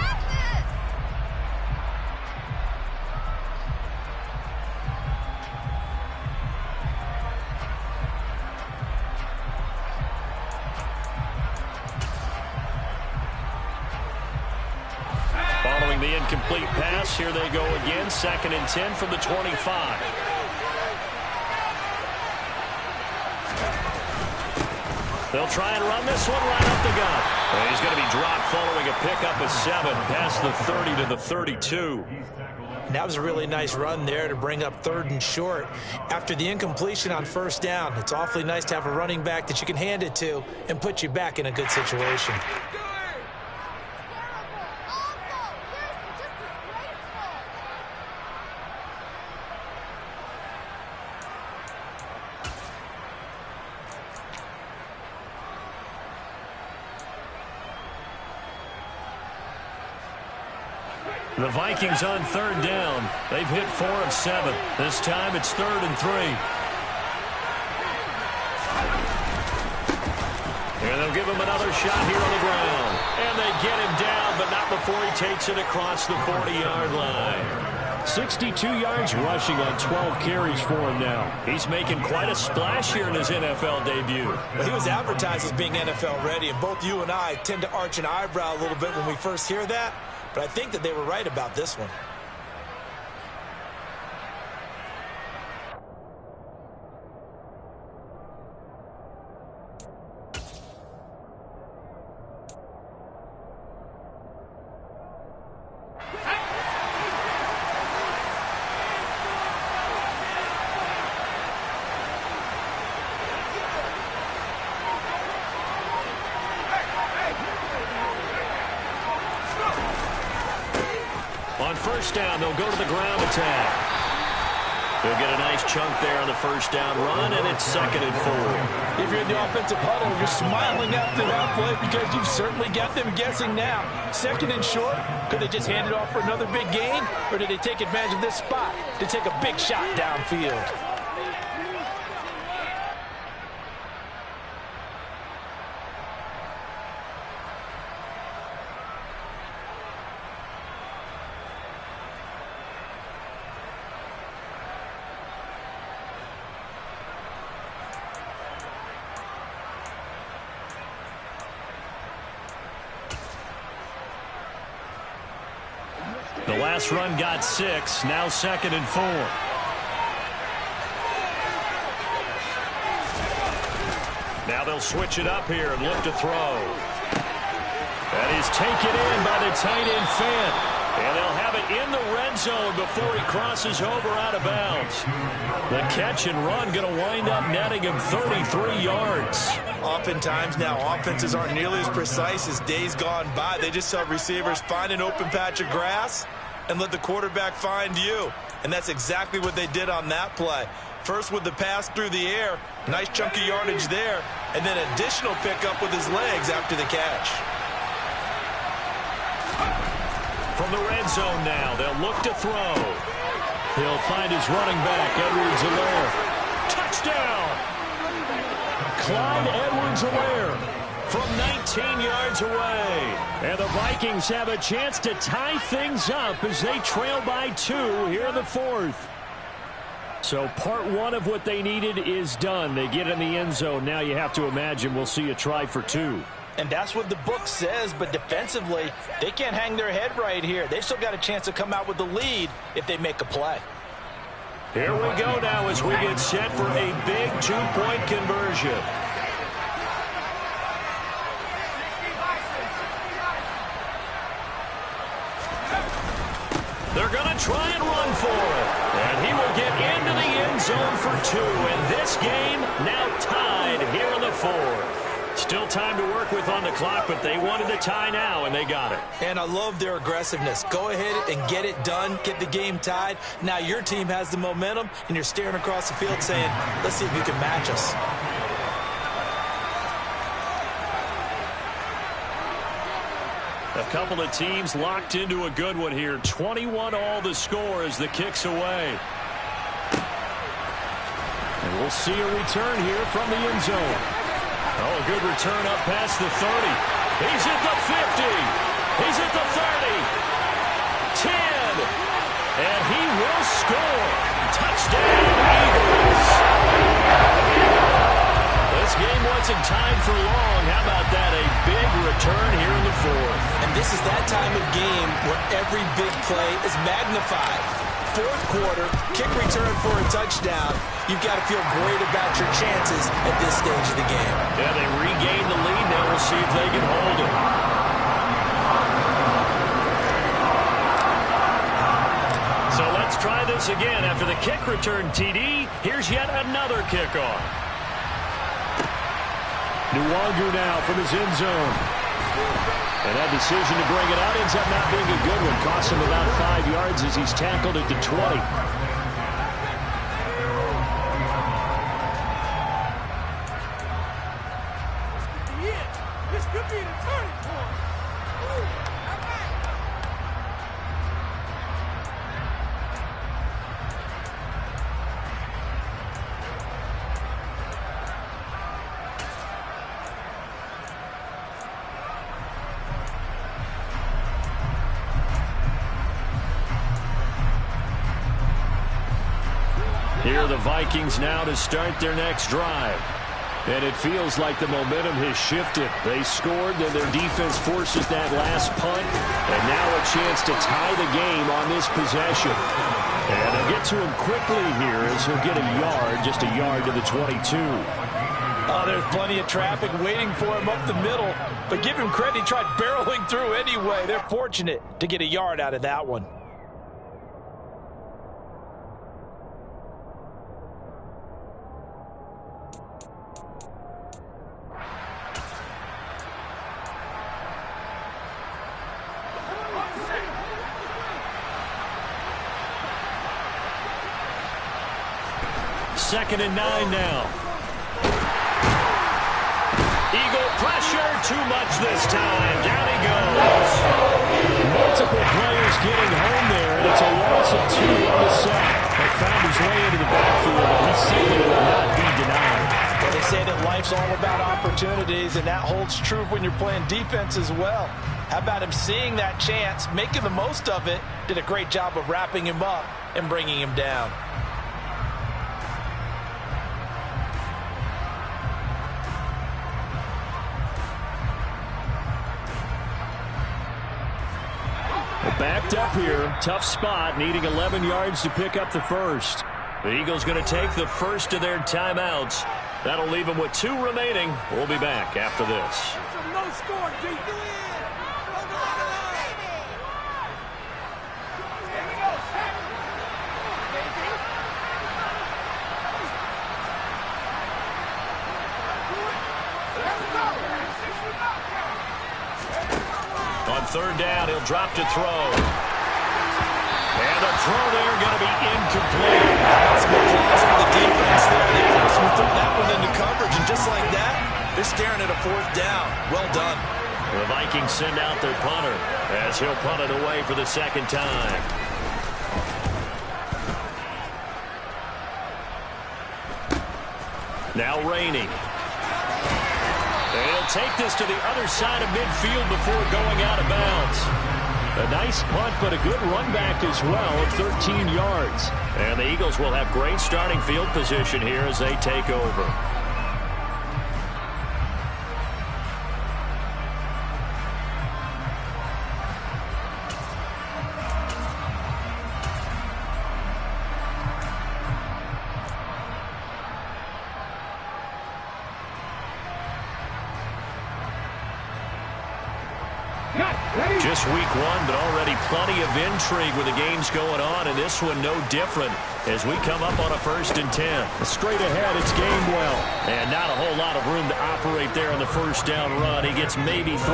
Following the incomplete pass, here they go again. 2nd and 10 from the 25. They'll try and run this one right up the gut. And he's going to be dropped following a pickup of 7 past the 30 to the 32. And that was a really nice run there to bring up 3rd and short. After the incompletion on 1st down, it's awfully nice to have a running back that you can hand it to and put you back in a good situation. The Vikings on 3rd down. They've hit 4 of 7. This time it's 3rd and 3. And they'll give him another shot here on the ground. And they get him down, but not before he takes it across the 40-yard line. 62 yards rushing on 12 carries for him now. He's making quite a splash here in his NFL debut. Well, he was advertised as being NFL ready, and both you and I tend to arch an eyebrow a little bit when we first hear that. But I think that they were right about this one. On 1st down, they'll go to the ground attack. They'll get a nice chunk there on the 1st down run, and it's 2nd and 4. If you're in the offensive huddle, you're smiling after that play because you've certainly got them guessing now. 2nd and short, could they just hand it off for another big gain, or did they take advantage of this spot to take a big shot downfield? The last run got 6, now 2nd and 4. Now they'll switch it up here and look to throw. That is taken in by the tight end Fant. And they'll have it in the red zone before he crosses over out of bounds. The catch and run going to wind up netting him 33 yards. Oftentimes now, offenses aren't nearly as precise as days gone by. They just have receivers find an open patch of grass and let the quarterback find you. And that's exactly what they did on that play. First with the pass through the air, nice chunk of yardage there, and then additional pickup with his legs after the catch. From the red zone now, they'll look to throw. He'll find his running back, Edwards-Helaire. Touchdown! Clyde Edwards-Helaire from 19 yards away. And the Vikings have a chance to tie things up as they trail by 2 here in the 4th. So part 1 of what they needed is done. They get in the end zone. Now you have to imagine we'll see a try for 2. And that's what the book says, but defensively, they can't hang their head right here. They've still got a chance to come out with the lead if they make a play. Here we go now as we get set for a big 2-point conversion. They're going to try and run for it. And he will get into the end zone for 2. And this game now tied here in the 4th. Still time to work with on the clock, but they wanted the tie now, and they got it. And I love their aggressiveness. Go ahead and get it done, get the game tied. Now your team has the momentum, and you're staring across the field saying, let's see if you can match us. A couple of teams locked into a good one here. 21 all the score as the kick's away. And we'll see a return here from the end zone. Oh, a good return up past the 30. He's at the 50. He's at the 30. 10. And he will score. Touchdown, Eagles. This game wasn't tied for long. How about that? A big return here in the fourth. And this is that time of game where every big play is magnified. Fourth quarter, kick return for a touchdown. You've got to feel great about your chances at this stage of the game. Yeah, they regained the lead. Now we'll see if they can hold it. So let's try this again. After the kick return TD, here's yet another kickoff. Nwangu now from his end zone. And that decision to bring it out ends up not being a good one. Costs him about 5 yards as he's tackled at the 20. This could be the turning point. Here are the Vikings now to start their next drive. And it feels like the momentum has shifted. They scored, then their defense forces that last punt. And now a chance to tie the game on this possession. And they'll get to him quickly here as he'll get a yard, just a yard to the 22. Oh, there's plenty of traffic waiting for him up the middle. But give him credit, he tried barreling through anyway. They're fortunate to get a yard out of that one. Second and 9 now. Eagle pressure, too much this time. Down he goes. Multiple players getting home there, and it's a loss of 2 on the set. They found his way into the backfield, but he simply will not be denied. Well, they say that life's all about opportunities, and that holds true when you're playing defense as well. How about him seeing that chance, making the most of it, did a great job of wrapping him up and bringing him down. Backed up here, tough spot, needing 11 yards to pick up the first. The Eagles going to take the first of their timeouts. That'll leave them with 2 remaining. We'll be back after this. Some no score, D. On third down, he'll drop to throw. And the throw there going to be incomplete. That's some applause for the defense there. They threw that one into coverage, and just like that, they're staring at a 4th down. Well done. The Vikings send out their punter as he'll punt it away for the second time. Now Rainey. They'll take this to the other side of midfield before going out of bounds. A nice punt, but a good run back as well of 13 yards. And the Eagles will have great starting field position here as they take over. this week one, but already plenty of intrigue with the games going on, and this one no different as we come up on a 1st and 10. Straight ahead, it's Gainwell. And not a whole lot of room to operate there on the first down run. He gets maybe 3.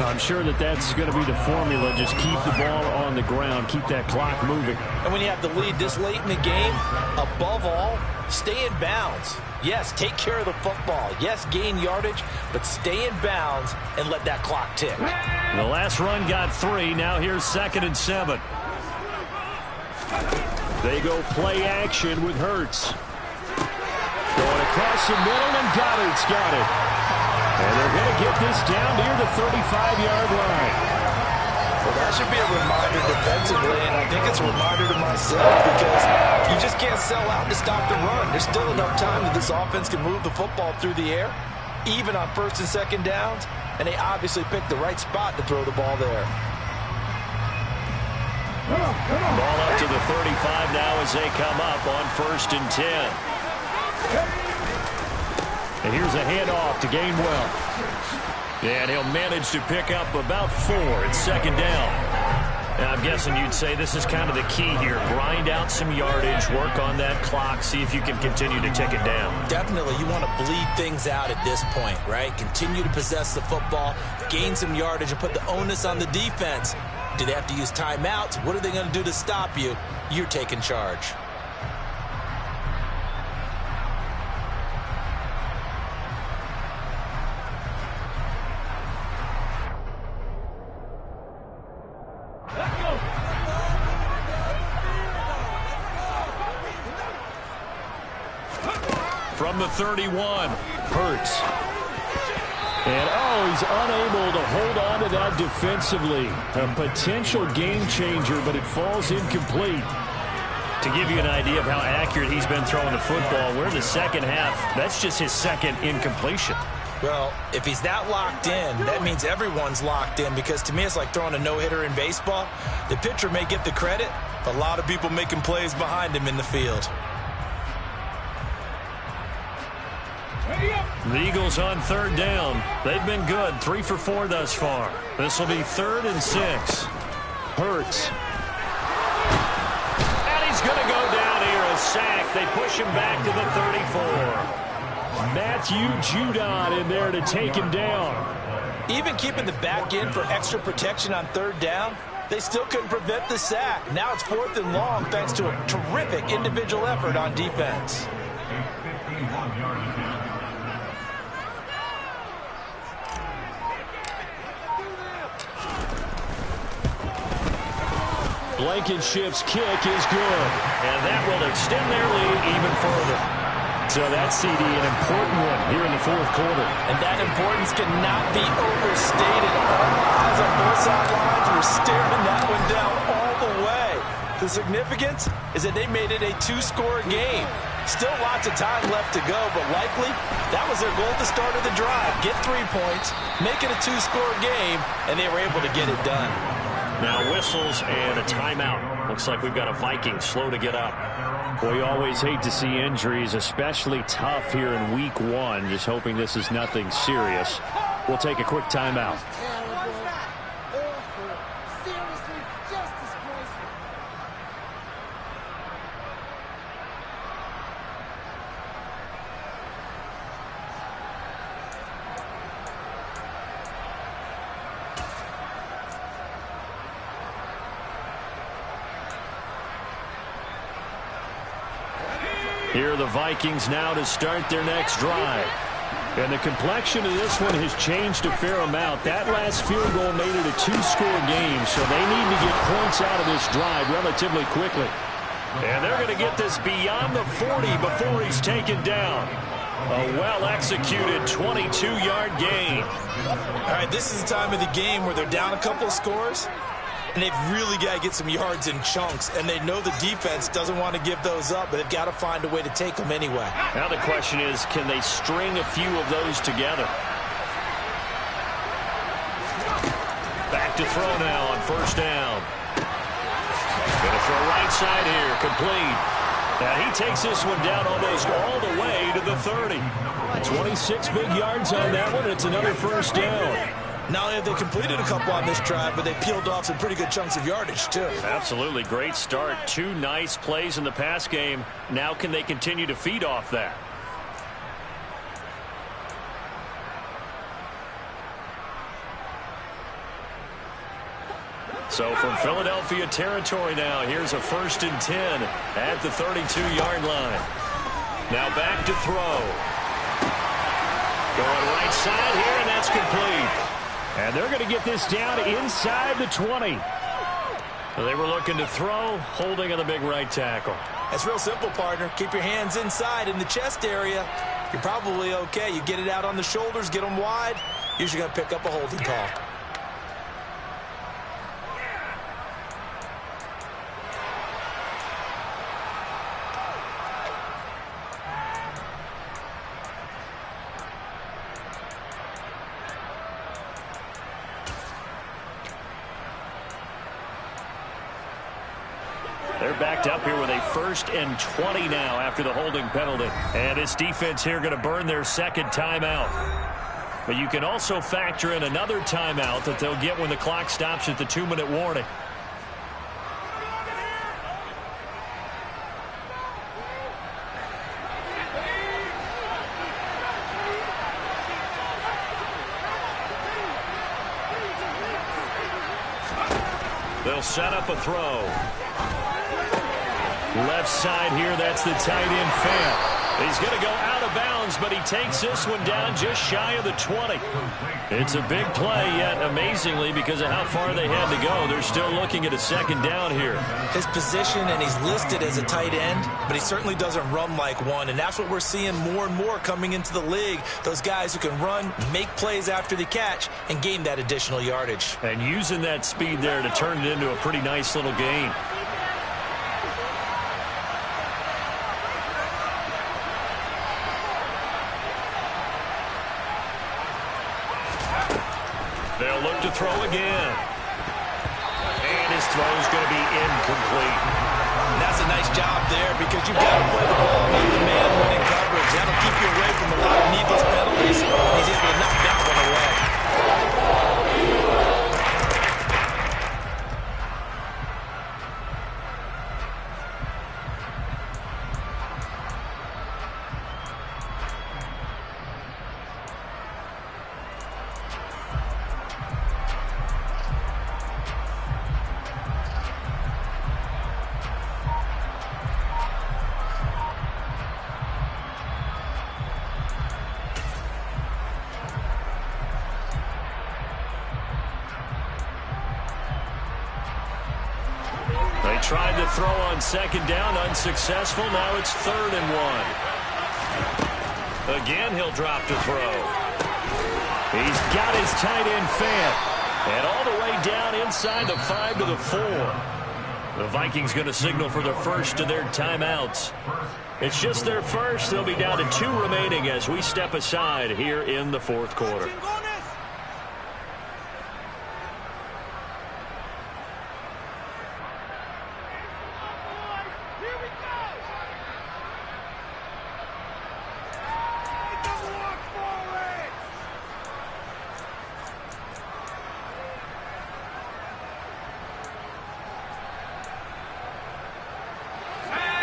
I'm sure that's going to be the formula. Just keep the ball on the ground. Keep that clock moving. And when you have the lead this late in the game, above all, stay in bounds. Yes, take care of the football. Yes, gain yardage, but stay in bounds and let that clock tick. The last run got 3. Now here's 2nd and 7. They go play action with Hurts. Going across the middle, and Goddard's got it. And they're going to get this down near the 35-yard line. Well, that should be a reminder defensively, and I think it's a reminder to myself because you just can't sell out to stop the run. There's still enough time that this offense can move the football through the air, even on 1st and 2nd downs, and they obviously picked the right spot to throw the ball there. Ball up to the 35 now as they come up on 1st and 10. And here's a handoff to Gainwell. And he'll manage to pick up about 4 at 2nd down. Now, I'm guessing you'd say this is kind of the key here. Grind out some yardage, work on that clock, see if you can continue to take it down. Definitely, you want to bleed things out at this point, right? Continue to possess the football, gain some yardage, and put the onus on the defense. Do they have to use timeouts? What are they going to do to stop you? You're taking charge. From the 31, Hurts. And, he's unable to hold on to that defensively. A potential game changer, but it falls incomplete. To give you an idea of how accurate he's been throwing the football, we're in the second half. That's just his 2nd incompletion. Well, if he's that locked in, that means everyone's locked in because to me it's like throwing a no-hitter in baseball. The pitcher may get the credit, but a lot of people making plays behind him in the field. The Eagles on 3rd down. They've been good, 3 for 4 thus far. This will be 3rd and 6. Hurts. And he's going to go down here, a sack. They push him back to the 34. Matthew Judon in there to take him down. Even keeping the back end for extra protection on 3rd down, they still couldn't prevent the sack. Now it's 4th and long thanks to a terrific individual effort on defense. Blankenship's kick is good. And that will extend their lead even further. So that's CD, an important one here in the 4th quarter. And that importance cannot be overstated. All eyes on both sidelines were staring that one down all the way. The significance is that they made it a 2-score game. Still lots of time left to go, but likely that was their goal at the start of the drive. Get 3 points, make it a 2-score game, and they were able to get it done. Now whistles and a timeout. Looks like we've got a Vikings slow to get up. Well, you always hate to see injuries, especially tough here in week 1. Just hoping this is nothing serious. We'll take a quick timeout. Here are the Vikings now to start their next drive. And the complexion of this one has changed a fair amount. That last field goal made it a 2-score game, so they need to get points out of this drive relatively quickly. And they're going to get this beyond the 40 before he's taken down. A well-executed 22-yard gain. All right, this is the time of the game where they're down a couple of scores, and they've really got to get some yards in chunks, and they know the defense doesn't want to give those up, but they've got to find a way to take them anyway. Now the question is, can they string a few of those together? Back to throw now on 1st down. Going to throw right side here, complete. Now he takes this one down almost all the way to the 30. 26 big yards on that one. It's another 1st down. Not only have they completed a couple on this drive, but they peeled off some pretty good chunks of yardage, too. Absolutely. Great start. 2 nice plays in the pass game. Now can they continue to feed off that? So from Philadelphia territory now, here's a 1st and 10 at the 32-yard line. Now back to throw. Going right side here, and that's complete. And they're going to get this down inside the 20. So they were looking to throw, holding on the big right tackle. That's real simple, partner. Keep your hands inside in the chest area. You're probably okay. You get it out on the shoulders, get them wide. Usually going to pick up a holding call. They're backed up here with a 1st and 20 now after the holding penalty. And this defense here going to burn their 2nd timeout. But you can also factor in another timeout that they'll get when the clock stops at the 2-minute warning. They'll set up a throw. Left side here, that's the tight end Fant. He's going to go out of bounds, but he takes this one down just shy of the 20. It's a big play, yet amazingly, because of how far they had to go, they're still looking at a 2nd down here. His position, and he's listed as a tight end, but he certainly doesn't run like one, and that's what we're seeing more and more coming into the league. Those guys who can run, make plays after the catch, and gain that additional yardage. And using that speed there to turn it into a pretty nice little gain. They'll look to throw again. And his throw's going to be incomplete. And that's a nice job there because you've got to play the ball, not the man when in coverage. That'll keep you away from a lot of needless penalties. He's able to knock that one away. Tried to throw on 2nd down, unsuccessful. Now it's 3rd and 1. Again, he'll drop to throw. He's got his tight end Fant. And all the way down inside the 5 to the 4. The Vikings going to signal for the first of their timeouts. It's just their first. They'll be down to 2 remaining as we step aside here in the 4th quarter.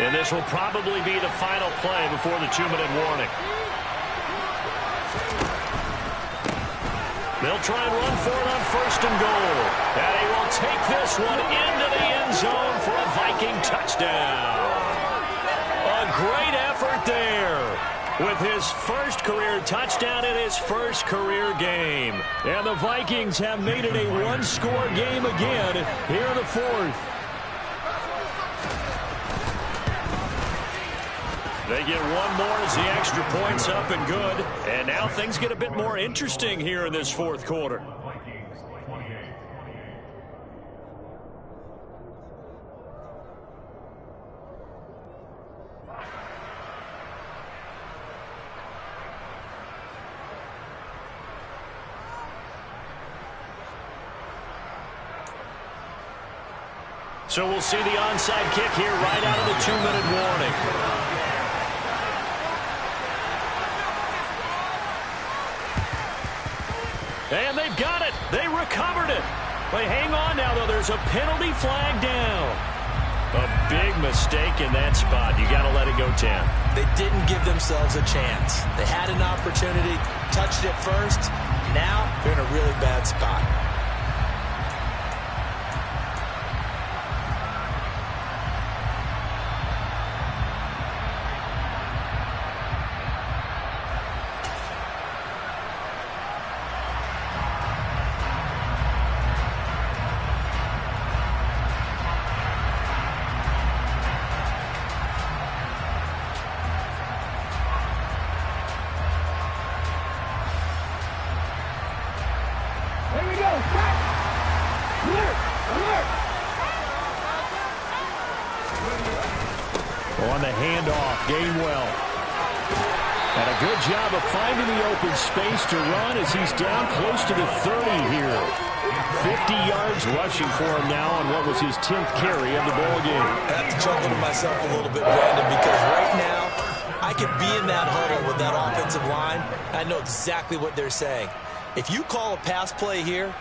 And this will probably be the final play before the 2-minute warning. They'll try and run for it on 1st and goal. And he will take this one into the end zone for a Viking touchdown. A great effort there with his 1st career touchdown in his 1st career game. And the Vikings have made it a 1-score game again here in the 4th. They get one more as the extra point's up and good. And now things get a bit more interesting here in this 4th quarter. So we'll see the onside kick here right out of the 2-minute warning. And they've got it. They recovered it. But hang on now, though. There's a penalty flag down. A big mistake in that spot. You got to let it go, Tim. They didn't give themselves a chance. They had an opportunity, touched it first. Now they're in a really bad spot. On the handoff, Gainwell. And a good job of finding the open space to run as he's down close to the 30 here. 50 yards rushing for him now on what was his 10th carry of the ball game. I have to chuckle to myself a little bit, Brandon, because right now I could be in that huddle with that offensive line. I know exactly what they're saying. If you call a pass play here,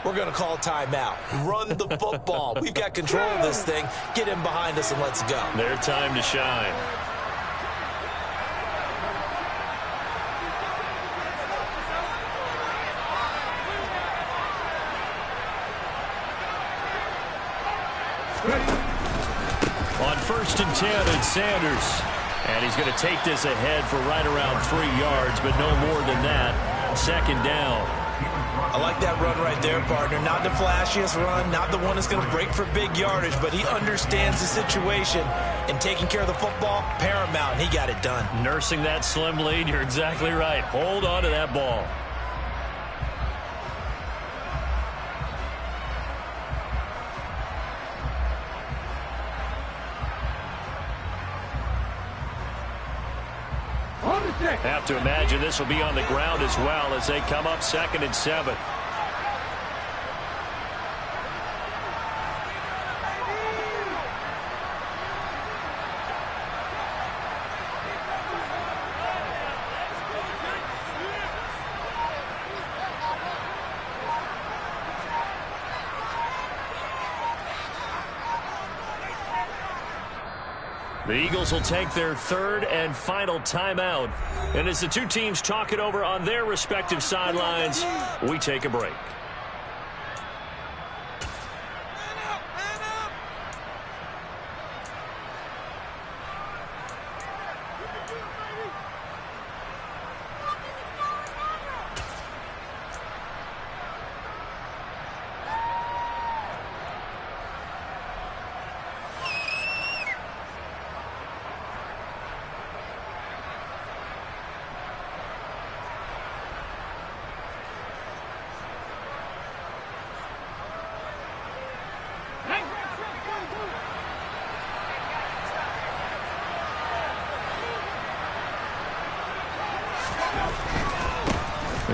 we're going to call timeout. Run the football. We've got control of this thing. Get him behind us and let's go. Their time to shine. On 1st and 10, it's Sanders. And he's going to take this ahead for right around 3 yards, but no more than that. 2nd down. I like that run right there, partner. Not the flashiest run, not the one that's going to break for big yardage, but he understands the situation, and taking care of the football, paramount, and he got it done. Nursing that slim lead, you're exactly right. Hold on to that ball. Have to imagine this will be on the ground as well as they come up 2nd and 7. The Eagles will take their 3rd and final timeout. And as the two teams talk it over on their respective sidelines, we take a break.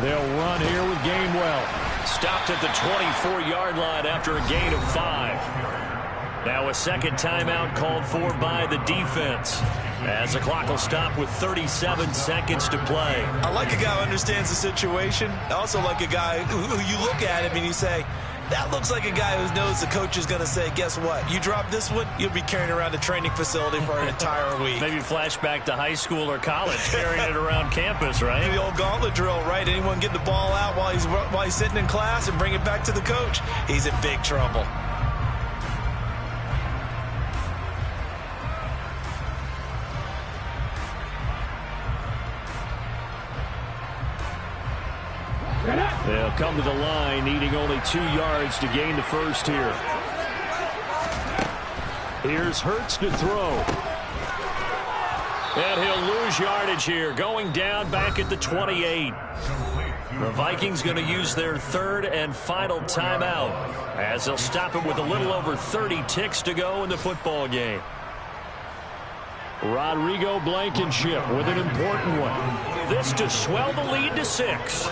They'll run here with Gainwell. Stopped at the 24-yard line after a gain of 5. Now a 2nd timeout called for by the defense, as the clock will stop with 37 seconds to play. I like a guy who understands the situation. I also like a guy who you look at him and you say, that looks like a guy who knows the coach is going to say, guess what? You drop this one, you'll be carrying around the training facility for an entire week. Maybe flashback to high school or college, carrying it around campus, right? The old gauntlet drill, right? Anyone get the ball out while he's sitting in class and bring it back to the coach? He's in big trouble. They'll come to the line, needing only 2 yards to gain the first here. Here's Hurts to throw. And he'll lose yardage here, going down back at the 28. The Vikings going to use their 3rd and final timeout, as they'll stop it with a little over 30 ticks to go in the football game. Rodrigo Blankenship with an important one. This to swell the lead to 6.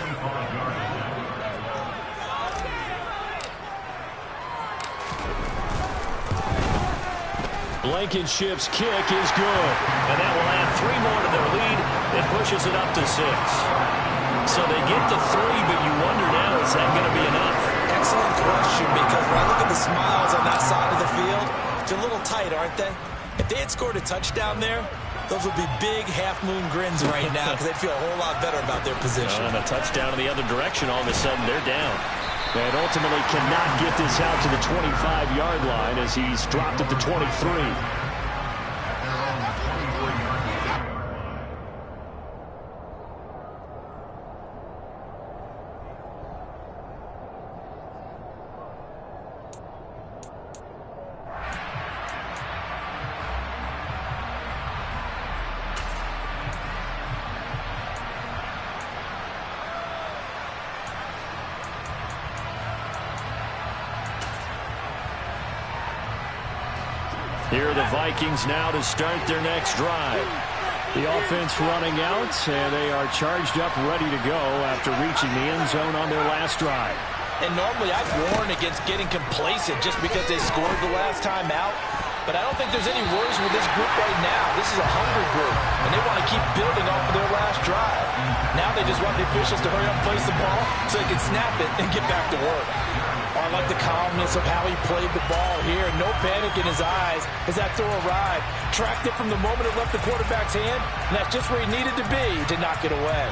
Blankenship's kick is good. And that will add 3 more to their lead and pushes it up to 6. So they get to 3, but you wonder now, is that going to be enough? Excellent question, because when I look at the smiles on that side of the field, they're a little tight, aren't they? If they had scored a touchdown there, those would be big half-moon grins right now because they'd feel a whole lot better about their position. And a touchdown in the other direction, all of a sudden they're down. And ultimately cannot get this out to the 25-yard line as he's dropped it to 23. Here are the Vikings now to start their next drive. The offense running out, and they are charged up, ready to go after reaching the end zone on their last drive. And normally I'd warn against getting complacent just because they scored the last time out. But I don't think there's any worries with this group right now. This is a hungry group, and they want to keep building off of their last drive. Now they just want the officials to hurry up and place the ball so they can snap it and get back to work. I like the calmness of how he played the ball here. No panic in his eyes as that throw arrived. Tracked it from the moment it left the quarterback's hand, and that's just where he needed to be to knock it away.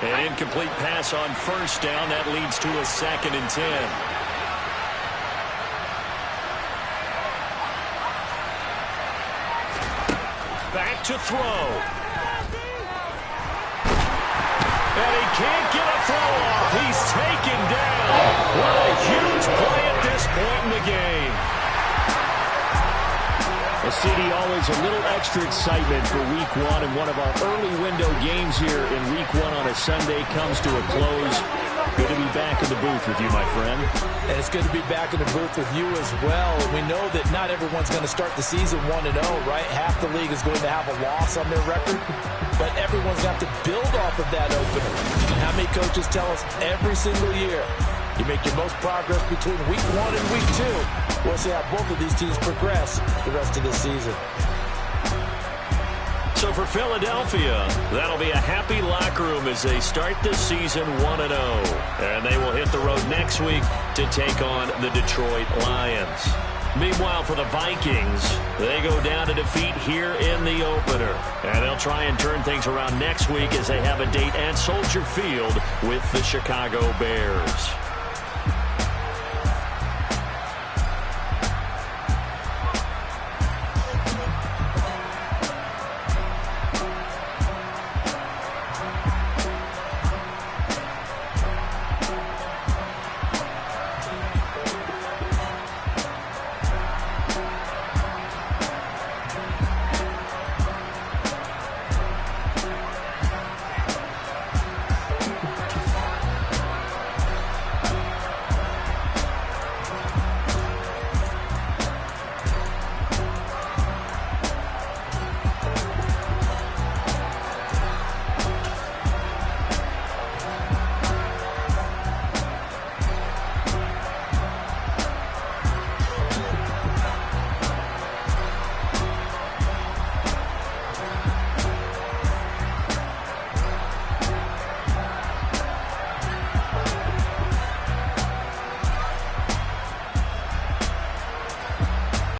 An incomplete pass on first down. That leads to a 2nd and 10. Back to throw. And he can't get a throw off. He's taken down. What a huge play at this point in the game. Well, CD, always a little extra excitement for Week 1, and one of our early window games here in Week 1 on a Sunday comes to a close. Good to be back in the booth with you, my friend. And it's good to be back in the booth with you as well. We know that not everyone's going to start the season 1-0, right? Half the league is going to have a loss on their record. But everyone's got to build off of that opener. And how many coaches tell us every single year, you make your most progress between Week 1 and Week 2. We'll see how both of these teams progress the rest of this season. So for Philadelphia, that'll be a happy locker room as they start this season 1-0. And they will hit the road next week to take on the Detroit Lions. Meanwhile, for the Vikings, they go down to defeat here in the opener. And they'll try and turn things around next week as they have a date at Soldier Field with the Chicago Bears.